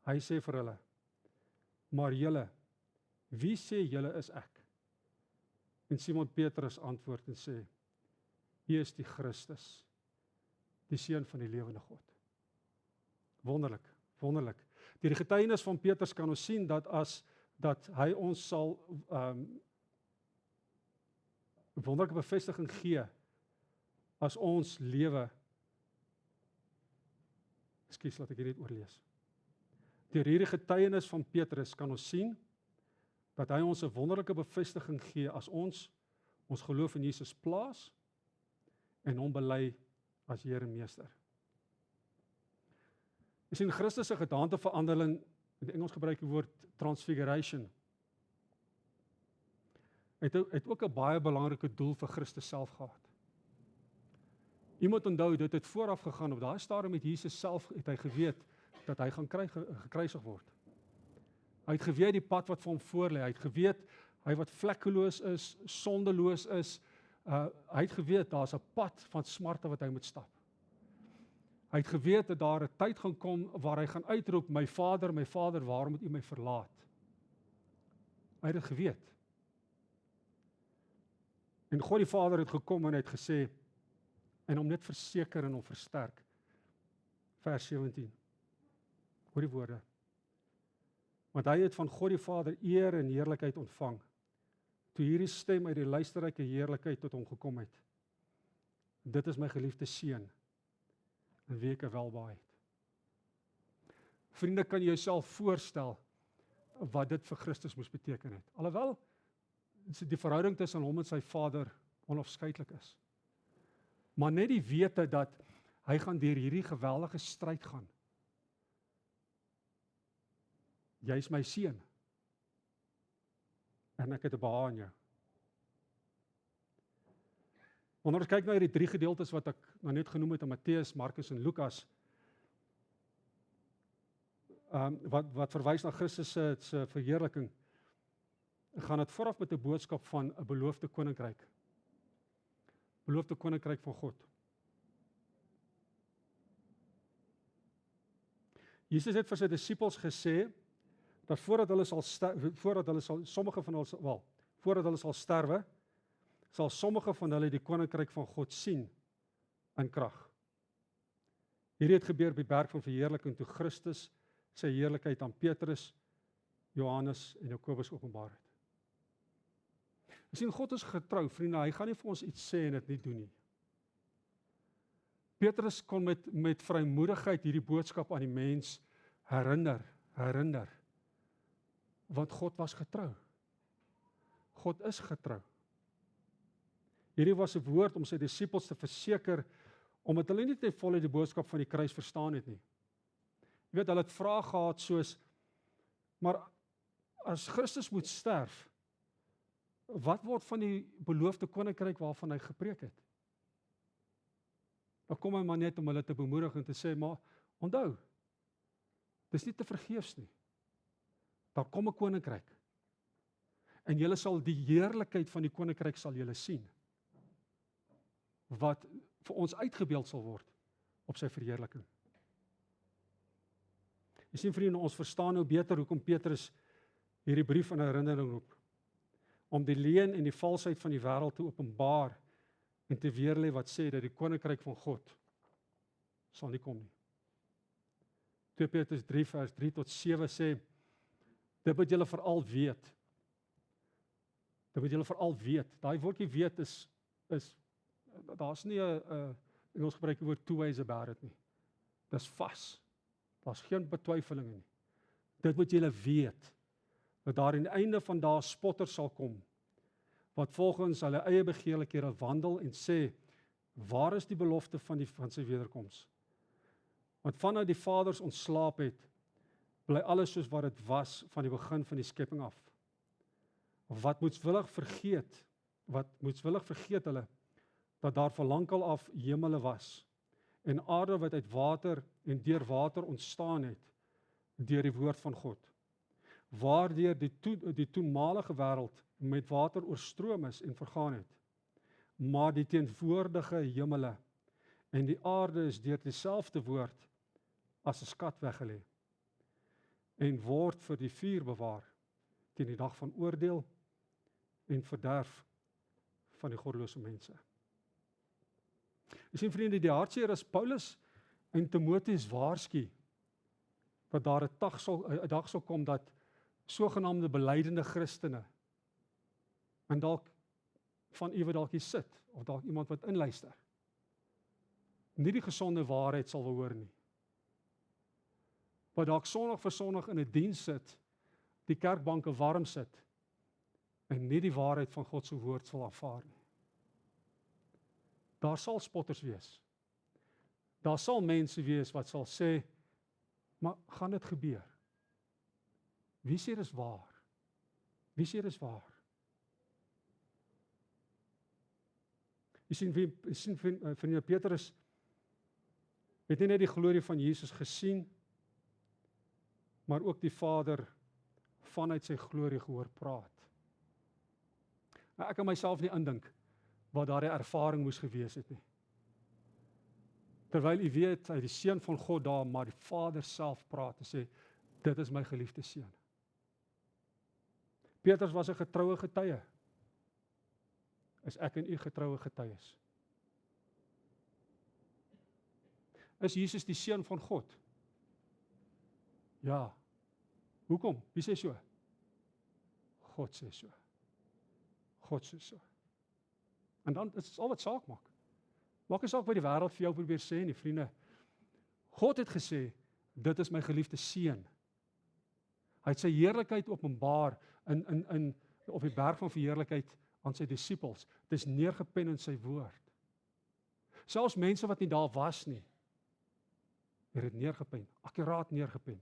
Hy sê vir hulle, maar julle, wie sê julle is ek? En Simon Petrus antwoord en sê, hy is die Christus, die seun van die lewende God. Wonderlik, wonderlik. Deur die getuienis van Petrus kan ons sien dat as dat hy ons sal 'n wonderlike bevestiging gee as ons lewe. Ekskuus, laat ek hier net oorlees. Deur hierdie getuienis van Petrus kan ons sien dat hy ons 'n wonderlike bevestiging gee as ons geloof in Jesus plaas en hom bely as Here en Meester. Jy sien, Christus se gedaanteverandering, in die Engels gebruik die woord transfiguration, het ook 'n baie belangrike doel vir Christus self gehad. Jy moet onthou, dit het vooraf gegaan, op daai stadium met Jesus self het hy geweet dat hy gaan gekruisig word. Hy het geweet die pad wat vir hom voorlê, hy het geweet hy wat vlekkeloos is, sondeloos is, hy het geweet daar's 'n pad van smarte wat hy moet stap. Hy het geweet dat daar 'n tyd gaan kom waar hy gaan uitroep, my Vader, waarom het U my verlaat? Hy het dit geweet. En God die Vader het gekom en het gesê, en hom net verseker en hom versterk. Vers 17. Hoor die woorde. Want hy het van God die Vader eer en heerlikheid ontvang, toe hierdie stem uit die luisterryke heerlikheid tot hom gekom het. Dit is my geliefde seun, in wie ek welbehaag het. Vriende, kan jy jouself voorstel wat dit vir Christus moes beteken het? Alhoewel die verhouding tussen hom en sy Vader onafskeidlik is. Maar net die wete dat hy gaan deur hierdie geweldige stryd gaan. Jy is my seun. En ek het 'n behaag in jou. Wanneer ons kyk na hierdie 3 gedeeltes wat ek nou net genoem het in Matteus, Markus en Lukas, wat verwys na Christus se verheerliking, gaan dit vooraf met 'n boodskap van 'n beloofde koninkryk. Beloofde koninkryk van God. Jesus het vir sy disippels gesê dat voordat hulle sal sterwe, sal sommige van hulle die koninkryk van God sien in krag. Hierdie het gebeur by die berg van verheerliking toe Christus sy heerlikheid aan Petrus, Johannes en Jakobus openbaar het. Jy sien, God is getrou, vriende, hy gaan nie vir ons iets sê en dit nie doen nie. Petrus kon met vrymoedigheid hierdie boodskap aan die mens herinner, want God was getrou. God is getrou. Hierdie was 'n woord om sy disippels te verseker, omdat hulle nie ten volle die boodskap van die kruis verstaan het nie. Jy weet, hulle het vrae gehad soos, maar as Christus moet sterf, wat word van die beloofde koninkryk waarvan hy gepreek het? Dan kom hy maar net om hulle te bemoedig en te sê, maar onthou, dis nie te vergeefs nie. Daar kom 'n koninkryk. En julle sal die heerlikheid van die koninkryk sal julle sien. Wat vir ons uitgebeeld sal word op sy verheerliking. Jy sien, vriende, ons verstaan nou beter hoekom Petrus hierdie brief in herinnering roep. Om die leuen en die valsheid van die wêreld te openbaar en te weerlê wat sê dat die koninkryk van God sal nie kom nie. 2 Petrus 3 vers 3 tot 7 sê, dit moet julle veral weet. Dit moet julle veral weet. Daai woordjie weet is daar's nie 'n in ons gebruik die woord two ways about it nie. Dis vas. Daar's geen betwyfeling nie. Dit moet julle weet, dat daar aan die einde van daai spotters sal kom, wat volgens hulle eie begeerlikhede wandel en sê, waar is die belofte van sy wederkoms? Want vanaf die vaders ontslaap het, bly alles soos wat dit was van die begin van die skepping af. Wat moetswillig vergeet hulle, dat daar van lankal af hemele was, en aarde wat uit water en deur water ontstaan het, deur die woord van God. Waardeur die toenmalige wêreld met water oorstroom is en vergaan het. Maar die teenwoordige hemele en die aarde is deur dieselfde woord as 'n skat weggelê en word vir die vuur bewaar teen die dag van oordeel en verderf van die goddelose mense. Jy sien, vriende, die hartseer is Paulus en Timoteus waarsku dat daar 'n dag sal kom dat sogenaamde belydelike Christene, en dalk van u wat dalk hier sit, of dalk iemand wat inluister, nie die gesonde waarheid sal wil hoor nie. Wat dalk Sondag vir Sondag in 'n diens sit, die kerkbanke warm sit, en nie die waarheid van God se woord sal aanvaar nie. Daar sal spotters wees. Daar sal mense wees wat sal sê, maar gaan dit gebeur? Wie sê dis waar? Wie sê dis waar? Jy sien vriende Petrus het nie net die glorie van Jesus gesien, maar ook die Vader vanuit sy glorie gehoor praat. Nou, ek kan myself nie indink wat daardie ervaring moes gewees het nie. Terwyl u weet, hy die seun van God daar, maar die Vader self praat en sê, dit is my geliefde seun. Petrus was 'n getroue getuie. Is ek en u getroue getuies? Is Jesus die seun van God? Ja. Hoekom? Wie sê so? God sê so. God sê so. En dan is dit al wat saak maak. Maak nie saak wat die wêreld vir jou probeer sê nie, vriende. God het gesê, dit is my geliefde seun. Hy het sy heerlikheid openbaar op die berg van verheerlikheid aan sy disippels. Dit is neergepen in sy woord. Selfs mense wat nie daar was nie, het dit neergepen, akkuraat neergepen.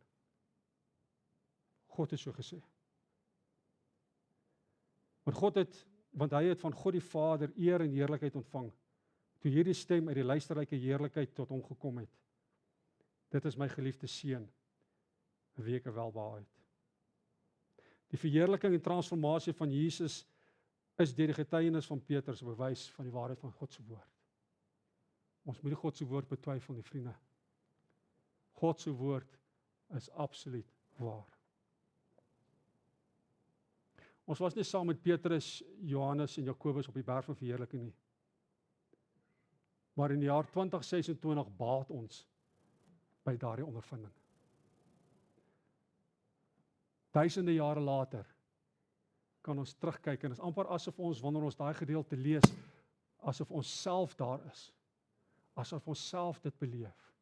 God het so gesê. Want hy het van God die Vader eer en heerlikheid ontvang, toe hierdie stem uit die luisterryke heerlikheid tot hom gekom het. Dit is my geliefde seun, wie ek welbehaag het. Die verheerliking en transformasie van Jesus is deur die getuienis van Petrus bewys van die waarheid van God se woord. Ons moet nie God se woord betwyfel nie, vriende. God se woord is absoluut waar. Ons was nie saam met Petrus, Johannes en Jakobus op die berg van verheerliking nie. Maar in die jaar 2026 baat ons by daardie ondervinding. Duisende jare later kan ons terugkyk en is amper asof ons, wanneer ons daai gedeelte lees, asof ons self daar is. Asof ons self dit beleef.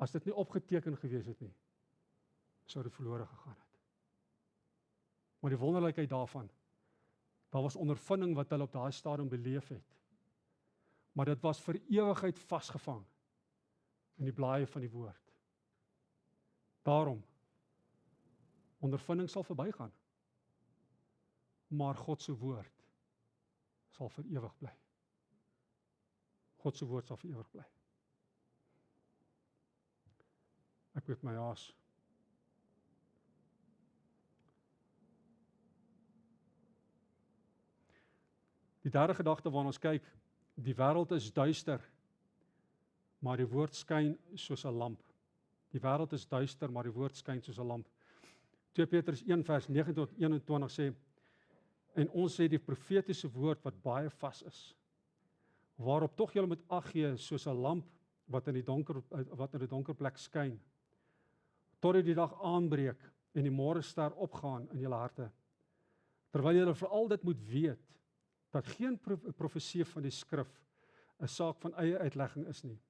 As dit nie opgeteken gewees het nie, sou dit verlore gegaan het. Maar die wonderlikheid daarvan, daar was ondervinding wat hulle op daai stadium beleef het. Maar dit was vir ewigheid vasgevang in die blaaie van die woord. Daarom, ondervinding sal verbygaan, maar God se woord sal vir ewig bly. God se woord sal vir ewig bly. Ek weet my haas. Die derde gedagte waarna ons kyk, die wêreld is duister, maar die woord skyn soos 'n lamp. Die wêreld is duister, maar die woord skyn soos 'n lamp. 2 Petrus 1 vers 19 tot 21 sê, en ons sê die profetiese woord wat baie vas is, waarop tog julle moet ag gee soos 'n lamp wat in 'n donker plek skyn, totdat die dag aanbreek en die môrester opgaan in julle harte. Terwyl julle veral dit moet weet, dat geen profesie van die skrif 'n saak van eie uitlegging is nie.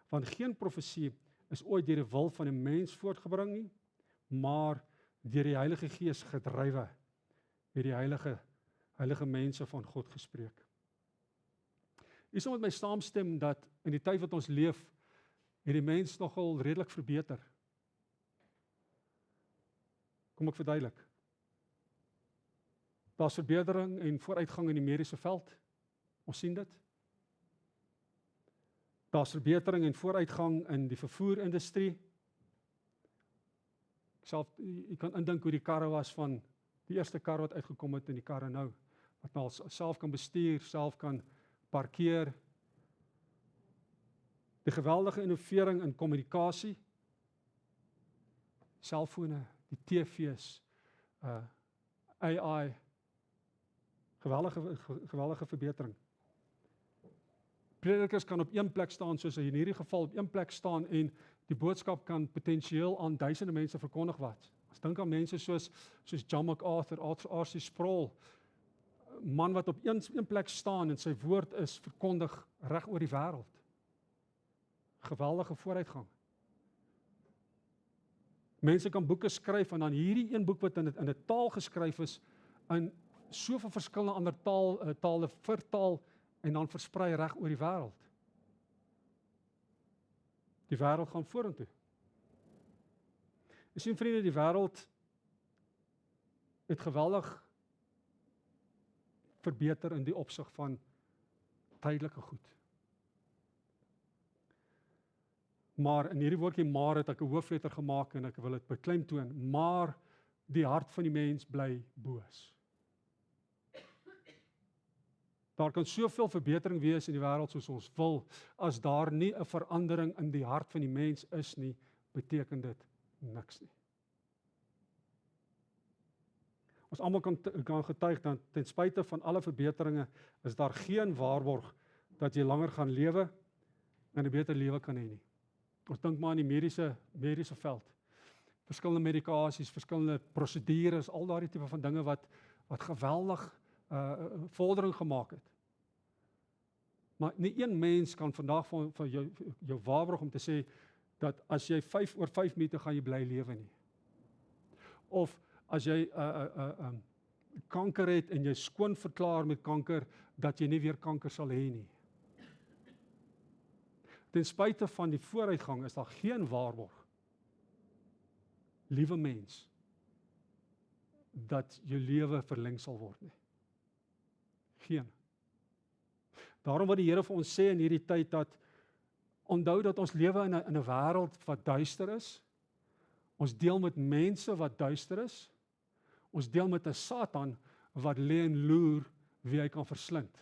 Want geen profesie is ooit deur die wil van 'n mens voortgebring nie, maar deur die Heilige Gees gedrywe, het die heilige mense van God gespreek. U sal met my saamstem dat in die tyd wat ons leef, het die mens nogal redelik verbeter. Kom ek verduidelik. Daar's verbetering en vooruitgang in die mediese veld. Ons sien dit. Daar's verbetering en vooruitgang in die vervoerindustrie. Jy kan indink hoe die karre was van die eerste kar wat uitgekom het en die karre nou, wat nou self kan bestuur, self kan parkeer. Die geweldige innovering in kommunikasie, selfone, die TV's, AI, geweldige verbetering. Predikers kan op een plek staan, soos in hierdie geval op een plek staan en die boodskap kan potensieel aan duisende mense verkondig Ons dink aan mense soos John MacArthur, R.C. Sproul, man wat op een plek staan en sy woord is verkondig reg oor die wêreld. Geweldige vooruitgang. Mense kan boeke skryf en dan hierdie een boek wat in 'n taal geskryf is, in soveel verskillende ander tale vertaal en dan versprei reg oor die wêreld. Die wêreld gaan vorentoe. Jy sien vriende, die wêreld het geweldig verbeter in die opsig van tydelike goed. Maar in hierdie woordjie maar het ek 'n hoofletter gemaak en ek wil dit beklemtoon, maar die hart van die mens bly boos. Daar kan soveel verbetering wees in die wêreld soos ons wil, as daar nie 'n verandering in die hart van die mens is nie, beteken dit niks nie. Ons almal kan getuig dat ten spyte van alle verbeteringe is daar geen waarborg dat jy langer gaan lewe en 'n beter lewe kan hê nie. Ons dink maar aan die mediese veld. Verskillende medikasies, verskillende prosedures, al daardie tipe van dinge wat geweldig vordering gemaak het. Maar nie een mens kan vandag van jou waarborg om te sê dat as jy oor 5 minute gaan jy bly lewe nie. Of as jy kanker het en jy skoon verklaar met kanker, dat jy nie weer kanker sal hê nie. Ten spyte van die vooruitgang is daar geen waarborg, liewe mens, dat jou lewe verleng sal word nie. Geen. Daarom wat die Here vir ons sê in hierdie tyd dat onthou dat ons lewe in 'n wêreld wat duister is. Ons deel met mense wat duister is. Ons deel met 'n Satan wat lê en loer wie hy kan verslind.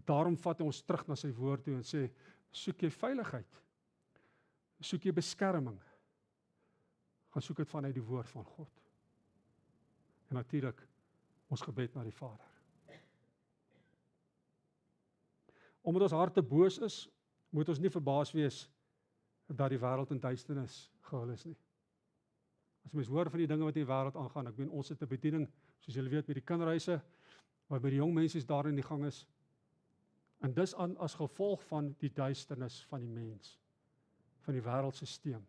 Daarom vat hy ons terug na sy woord toe en sê, soek jy veiligheid, soek jy beskerming, gaan soek dit vanuit die woord van God. En natuurlik ons gebed na die Vader. Omdat ons harte boos is, moet ons nie verbaas wees dat die wêreld in duisternis gehul is nie. As mens hoor van die dinge wat in die wêreld aangaan, ek meen ons het 'n bediening, soos julle weet, met die kinderhuise, waar by die jong mense daar in die gang is. En dis as gevolg van die duisternis van die mens, van die wêreldstelsel.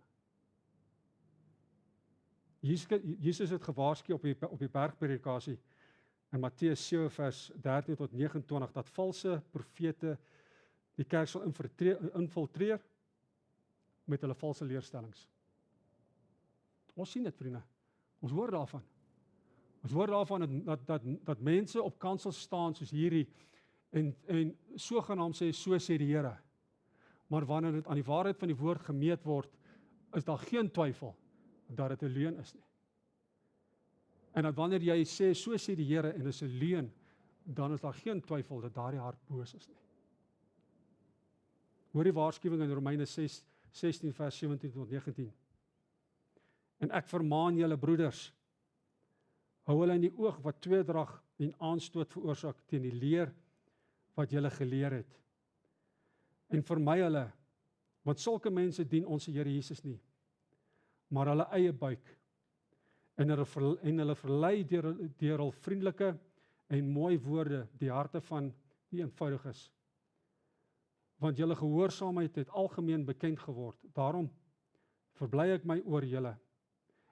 Jesus het gewaarsku op die bergpredikasie in Matteus 7 vers 13 tot 29 dat valse profete die kerk sal infiltreer met hulle valse leerstellings. Ons sien dit, vriende. Ons hoor daarvan. Ons hoor daarvan dat mense op kansels staan soos hierdie en sogenaamd sê, so sê die Here. Maar wanneer dit aan die waarheid van die woord gemeet word, is daar geen twyfel dat dit 'n leuen is nie. En dat wanneer jy sê, so sê die Here en is 'n leuen, dan is daar geen twyfel dat daardie hart boos is nie. Hoor die waarskuwing in Romeine 16 vers 17 tot 19. En ek vermaan julle broeders, hou hulle in die oog wat tweedrag en aanstoot veroorsaak teen die leer wat julle geleer het. En vermy hulle, want sulke mense dien ons Here Jesus nie, maar hulle eie buik. En hulle verlei deur hul vriendelike en mooi woorde die harte van die eenvoudiges. Want julle gehoorsaamheid het algemeen bekend geword. Daarom verbly ek my oor julle.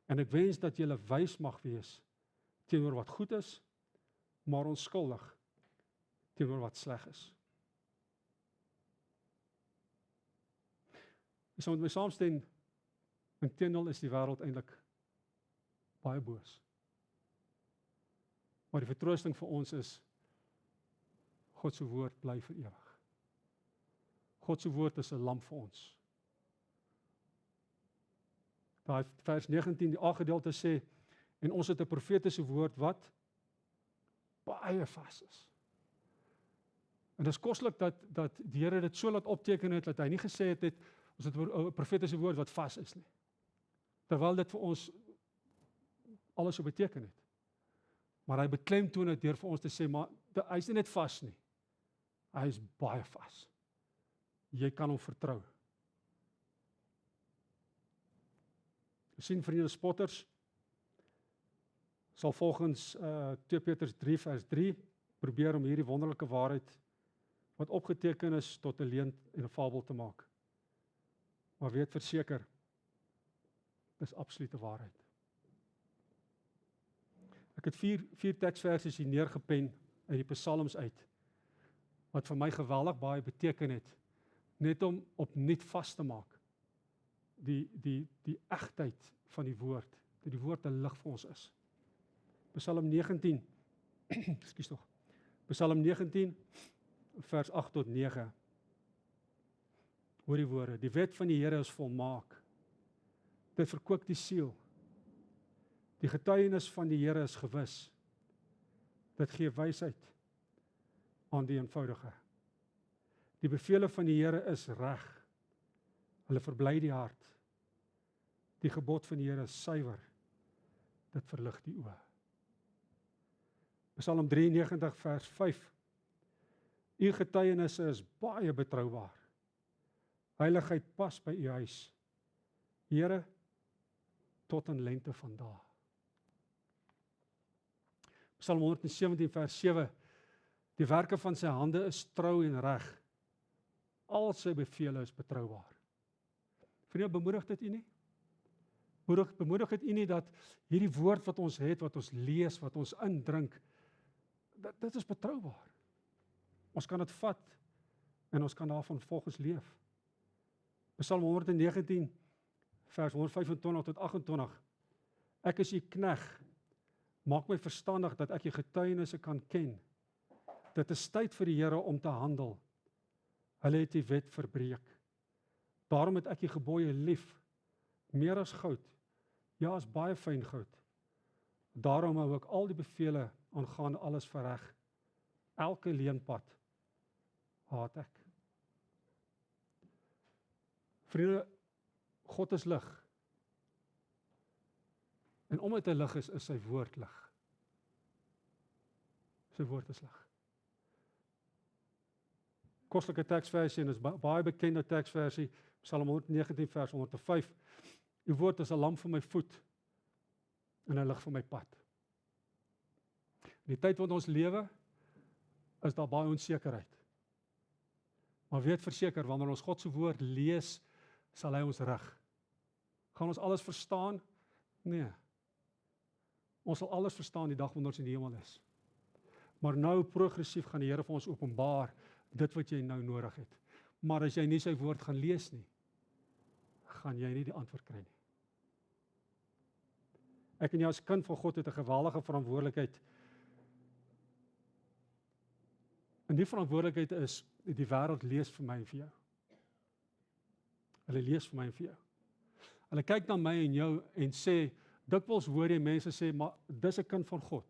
En ek wens dat julle wys mag wees teenoor wat goed is, maar onskuldig teenoor wat sleg is. Jy sal met my saamstem, inteendeel is die wêreld eintlik baie boos. Maar die vertroosting vir ons is, God se woord bly vir ewig. God se woord is 'n lamp vir ons. Daai vers 19, die A-gedeelte sê, en ons het 'n profetiese woord wat baie vas is. En dit is koslik dat die Here dit so laat opteken het, dat hy nie gesê het, ons het 'n profetiese woord wat vas is nie. Terwyl dit vir ons alles so beteken het. Maar hy beklemtoon dit deur vir ons te sê, maar hy is nie net vas nie. Hy is baie vas. Jy kan hom vertrou. We sien vriende spotters sal volgens 2 Petrus 3 vers 3 probeer om hierdie wonderlike waarheid wat opgeteken is tot 'n leuen en 'n fabel te maak. Maar weet verseker, dis absolute waarheid. Ek het vier teksversies hier neergepen uit die Psalms uit, wat vir my geweldig baie beteken het, net om opnuut vas te maak, die egtheid van die woord, dat die woord 'n lig vir ons is. Psalm 19, ekskuus tog, Psalm 19, vers 8 tot 9, hoor die woorde, die wet van die Here is volmaak, dit verkoop die siel, die getuienis van die Here is gewis, dit gee wysheid aan die eenvoudige. Die bevele van die Here is reg, hulle verbly die hart. Die gebod van die Here is suiwer, dit verlig die oë. Psalm 93 vers 5. U getuienisse is baie betroubaar. Heiligheid pas by u huis. Here, tot in lengte van dae. Psalm 117 vers 7. Die werke van sy hande is trou en reg. Al sy bevele is betroubaar. Vriende, bemoedig dit u nie? Bemoedig dit u nie dat hierdie woord wat ons het, wat ons lees, wat ons indrink, dit is betroubaar. Ons kan dit vat en ons kan daarvan volgens leef. Psalm 119 vers 125 tot 28. Ek is u knegg, maak my verstandig dat ek u getuienisse kan ken. Dit is tyd vir die Here om te handel. Hulle het die wet verbreek. Daarom het ek u gebooie lief, meer as goud, ja as baie fyn goud. Daarom hou ek al die bevele aangaande alles verreg. Elke leenpad haat ek. Vriende, God is lig. En omdat hy lig is sy woord lig. Sy woord is lig. Kostelike teksversie, en is baie bekende teksversie, Psalm 119 vers 105. U woord is 'n lamp vir my voet en 'n lig vir my pad. In die tyd wat ons lewe, is daar baie onsekerheid. Maar weet verseker, wanneer ons God se woord lees, sal hy ons rig. Gaan ons alles verstaan? Nee. Ons sal alles verstaan die dag wanneer ons in die hemel is. Maar nou progressief gaan die Here vir ons openbaar dit wat jy nou nodig het. Maar as jy nie sy woord gaan lees nie, gaan jy nie die antwoord kry nie. Ek en jy as kind van God het 'n geweldige verantwoordelikheid. En die verantwoordelikheid is, die wêreld lees vir my en vir jou. Hulle lees vir my en vir jou. Hulle kyk na my en jou en sê, dikwels hoor jy mense sê, maar dis 'n kind van God.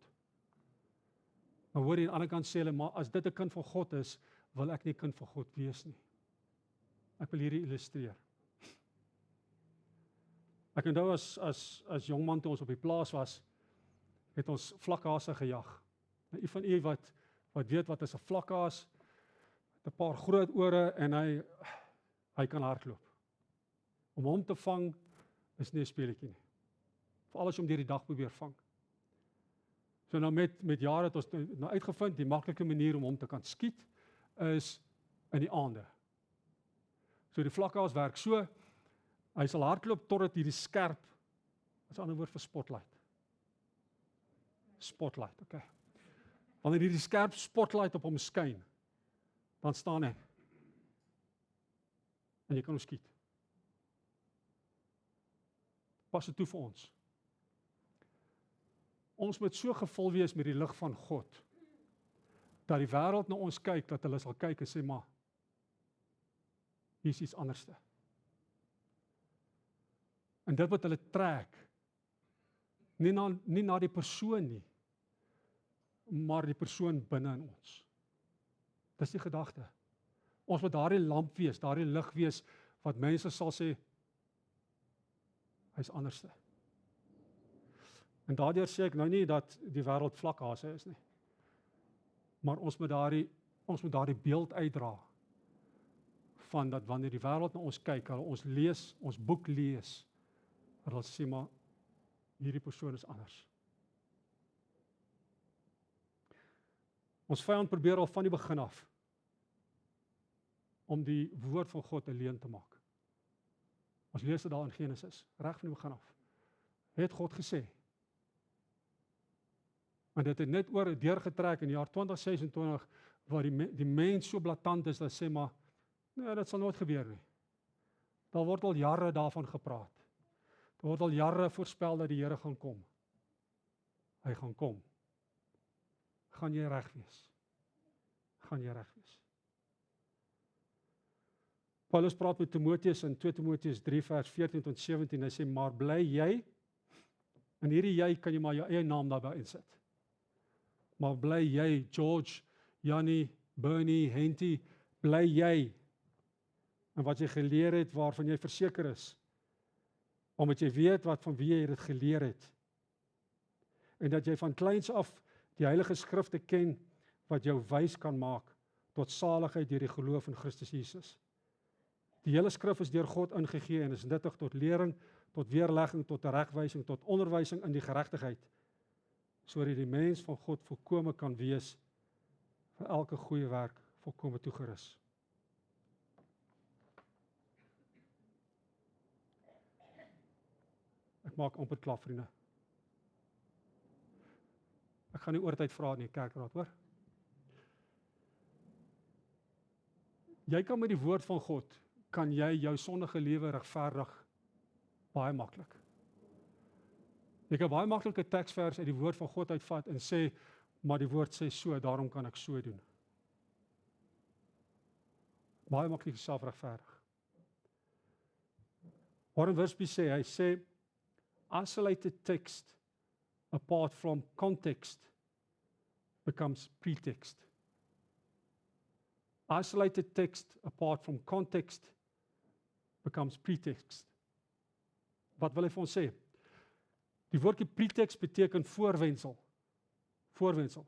Maar hoor jy aan die ander kant sê hulle, maar as dit 'n kind van God is, wil ek nie kind van God wees nie. Ek wil hierdie illustreer. Ek onthou as jongman toe ons op die plaas was, het ons vlakhase gejag. Nou, van u wat weet wat is 'n vlakhaas, met 'n paar groot ore en hy kan hardloop. Om hom te vang is nie 'n speletjie nie. Veral as jy hom deur die dag probeer vang. So nou met jare het ons nou uitgevind, die maklike manier om hom te kan skiet is in die aande. So die vlakhaas werk so, hy sal hardloop totdat hierdie skerp, wat is 'n ander woord vir spotlight? Spotlight, okay. Wanneer hierdie skerp spotlight op hom skyn, dan staan hy. En jy kan hom skiet. Pas dit toe vir ons. Ons moet so gevul wees met die lig van God, dat die wêreld na ons kyk, dat hulle sal kyk en sê, maar, hier is iets anderste. En dit wat hulle trek, nie na die persoon nie, maar die persoon binne in ons. Dis die gedagte. Ons moet daardie lamp wees, daardie lig wees, wat mense sal sê, hy's anderste. En daardeur sê ek nou nie dat die wêreld vlakhase is nie. Maar ons moet daardie beeld uitdra van dat wanneer die wêreld na ons kyk, hulle ons lees, ons boek lees, Maar hulle sê maar, hierdie persoon is anders. Ons vyand probeer al van die begin af om die woord van God 'n leuen te maak. Ons lees dit daar in Genesis, reg van die begin af. Het God gesê. En dit het net oor deurgetrek in die jaar 2026 waar die mens so blaatant is dat sê maar, nee, dit sal nooit gebeur nie. Daar word al jare daarvan gepraat. Daar word al jare voorspel dat die Here gaan kom. Hy gaan kom. Gaan jy reg wees? Gaan jy reg wees? Paulus praat met Timoteus in 2 Timoteus 3 vers 14 tot 17, hy sê, maar bly jy, en hierdie jy kan jy maar jou eie naam daarby insit. Maar bly jy, George, Jannie, Bernie, Henty, bly jy, en wat jy geleer het, waarvan jy verseker is, omdat jy weet wat van wie jy dit geleer het, en dat jy van kleins af die Heilige Skrifte ken, wat jou wys kan maak, tot saligheid deur die geloof in Christus Jesus. Die hele skrif is deur God ingegee en is nuttig tot lering, tot weerlegging, tot teregwysing, tot onderwysing in die geregtigheid, sodat die mens van God volkome kan wees, vir elke goeie werk volkome toegerus. Ek maak amper klaar, vriende. Ek gaan nie oortyd vra in die kerkraad, hoor. Jy kan met die woord van God, kan jy jou sondige lewe regverdig baie maklik. Jy kan baie maklike teksvers uit die woord van God uitvat en sê, maar die woord sê so, daarom kan ek so doen. Baie maklik selfregverdig. Warren Wiersbe sê, hy sê, isolated text apart from context becomes pretext. Isolated text apart from context becomes pretext. Wat wil hy vir ons sê? Die woordjie pretext beteken voorwendsel. Voorwendsel.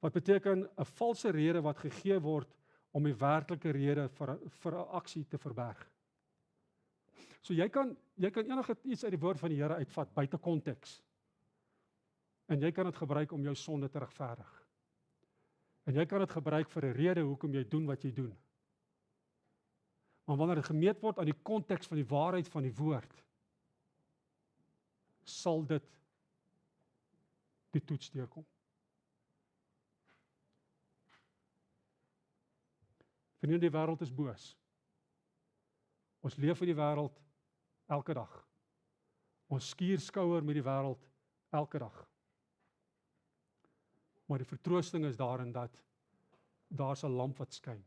Wat beteken 'n valse rede wat gegee word om die werklike rede vir 'n aksie te verberg. So jy kan enige iets uit die woord van die Here uitvat buite konteks. En jy kan dit gebruik om jou sonde te regverdig. En jy kan dit gebruik vir 'n rede hoekom jy doen wat jy doen. Maar wanneer dit gemeet word aan die konteks van die waarheid van die woord, sal dit die toets deurkom. Vriende, die wêreld is boos. Ons leef in die wêreld elke dag. Ons skuur skouer met die wêreld elke dag. Maar die vertroosting is daarin dat daar's 'n lamp wat skyn.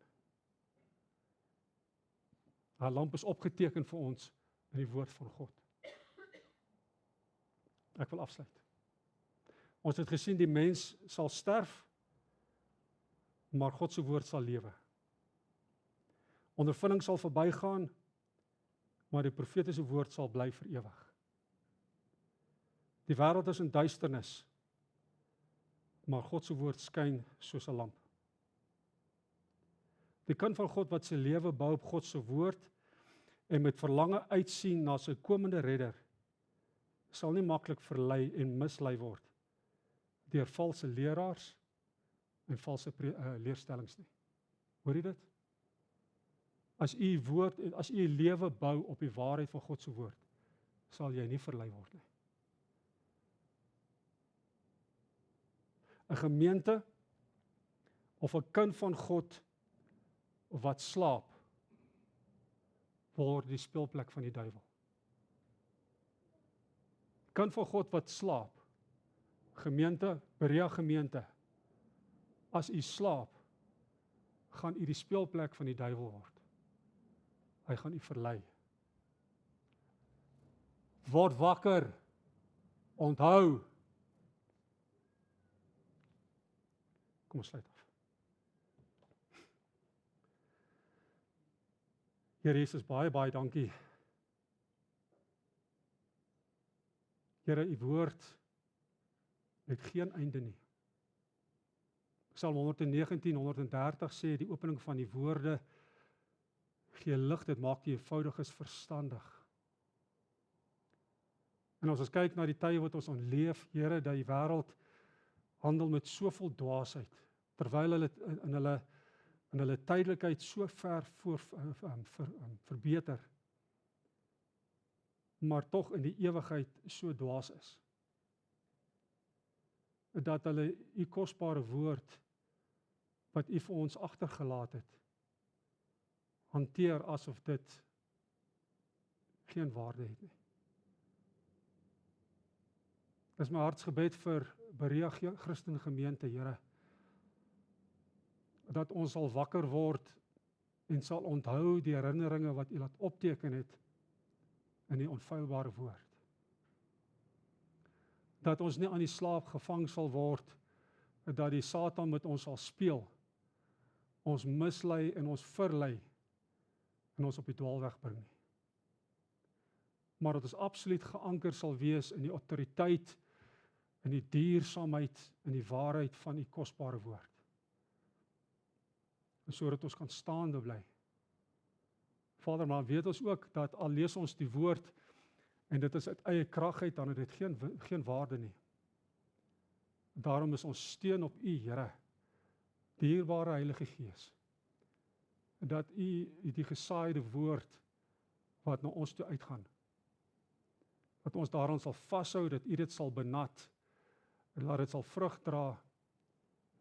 'n Lamp is opgeteken vir ons in die woord van God. Ek wil afsluit. Ons het gesien die mens sal sterf, maar God se woord sal lewe. Ondervinding sal verbygaan, maar die profetiese woord sal bly vir ewig. Die wêreld is in duisternis, maar God se woord skyn soos 'n lamp. Die kind van God wat sy lewe bou op God se woord en met verlange uitsien na sy komende redder, sal nie maklik verlei en mislei word deur valse leraars en valse leerstellings nie. Hoor jy dit? As u lewe bou op die waarheid van God se woord, sal jy nie verlei word nie. 'n Gemeente of 'n kind van God wat slaap, word die speelplek van die duiwel. Kind van God wat slaap, gemeente, Berea gemeente, as u slaap, gaan u die speelplek van die duiwel word. Hy gaan u verlei. Word wakker, onthou. Kom ons sluit af. Here Jesus, baie dankie. Here, u woord het geen einde nie. Psalm 119, 130 sê, die opening van die woorde gee lig, dit maak die eenvoudiges verstandig. En as ons kyk na die tye wat ons leef, Here, dat die wêreld handel met soveel dwaasheid, terwyl hulle in hulle tydelikheid so ver verbeter, maar tog in die ewigheid so dwaas is. Dat hulle u kosbare woord, wat u vir ons agtergelaat het, hanteer asof dit geen waarde het nie. Dis my hartsgebed vir Berea Christen Gemeente, Here, dat ons sal wakker word en sal onthou die herinneringe wat u laat opteken het in die onfeilbare woord. Dat ons nie aan die slaap gevang sal word, dat die Satan met ons sal speel, ons mislei en ons verlei en ons op die dwaalweg bring nie. Maar dat ons absoluut geanker sal wees in die autoriteit, in die duursaamheid, in die waarheid van die kosbare woord. En sodat ons kan staande bly. Vader, maar weet ons ook dat al lees ons die woord en dit is uit eie krag uit, dan het dit geen waarde nie. Daarom is ons steun op u, Here, dierbare Heilige Gees, dat u die gesaaide woord wat na ons toe uitgaan, dat ons daaraan sal vashou, dat u dit sal benat, en laat dit sal vrug dra,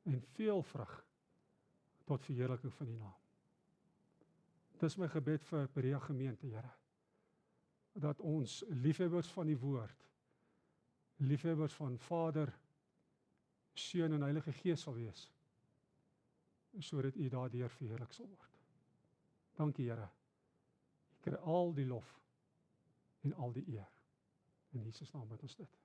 en veel vrug, tot verheerliking van die naam. Dis my gebed vir Berea Gemeente, Here, dat ons liefhebbers van die woord, liefhebbers van Vader, Seun en Heilige Gees sal wees, sodat u daardeur verheerlik sal word. Dankie, Here. Ek kry al die lof en al die eer. In Jesus naam bid ons dit.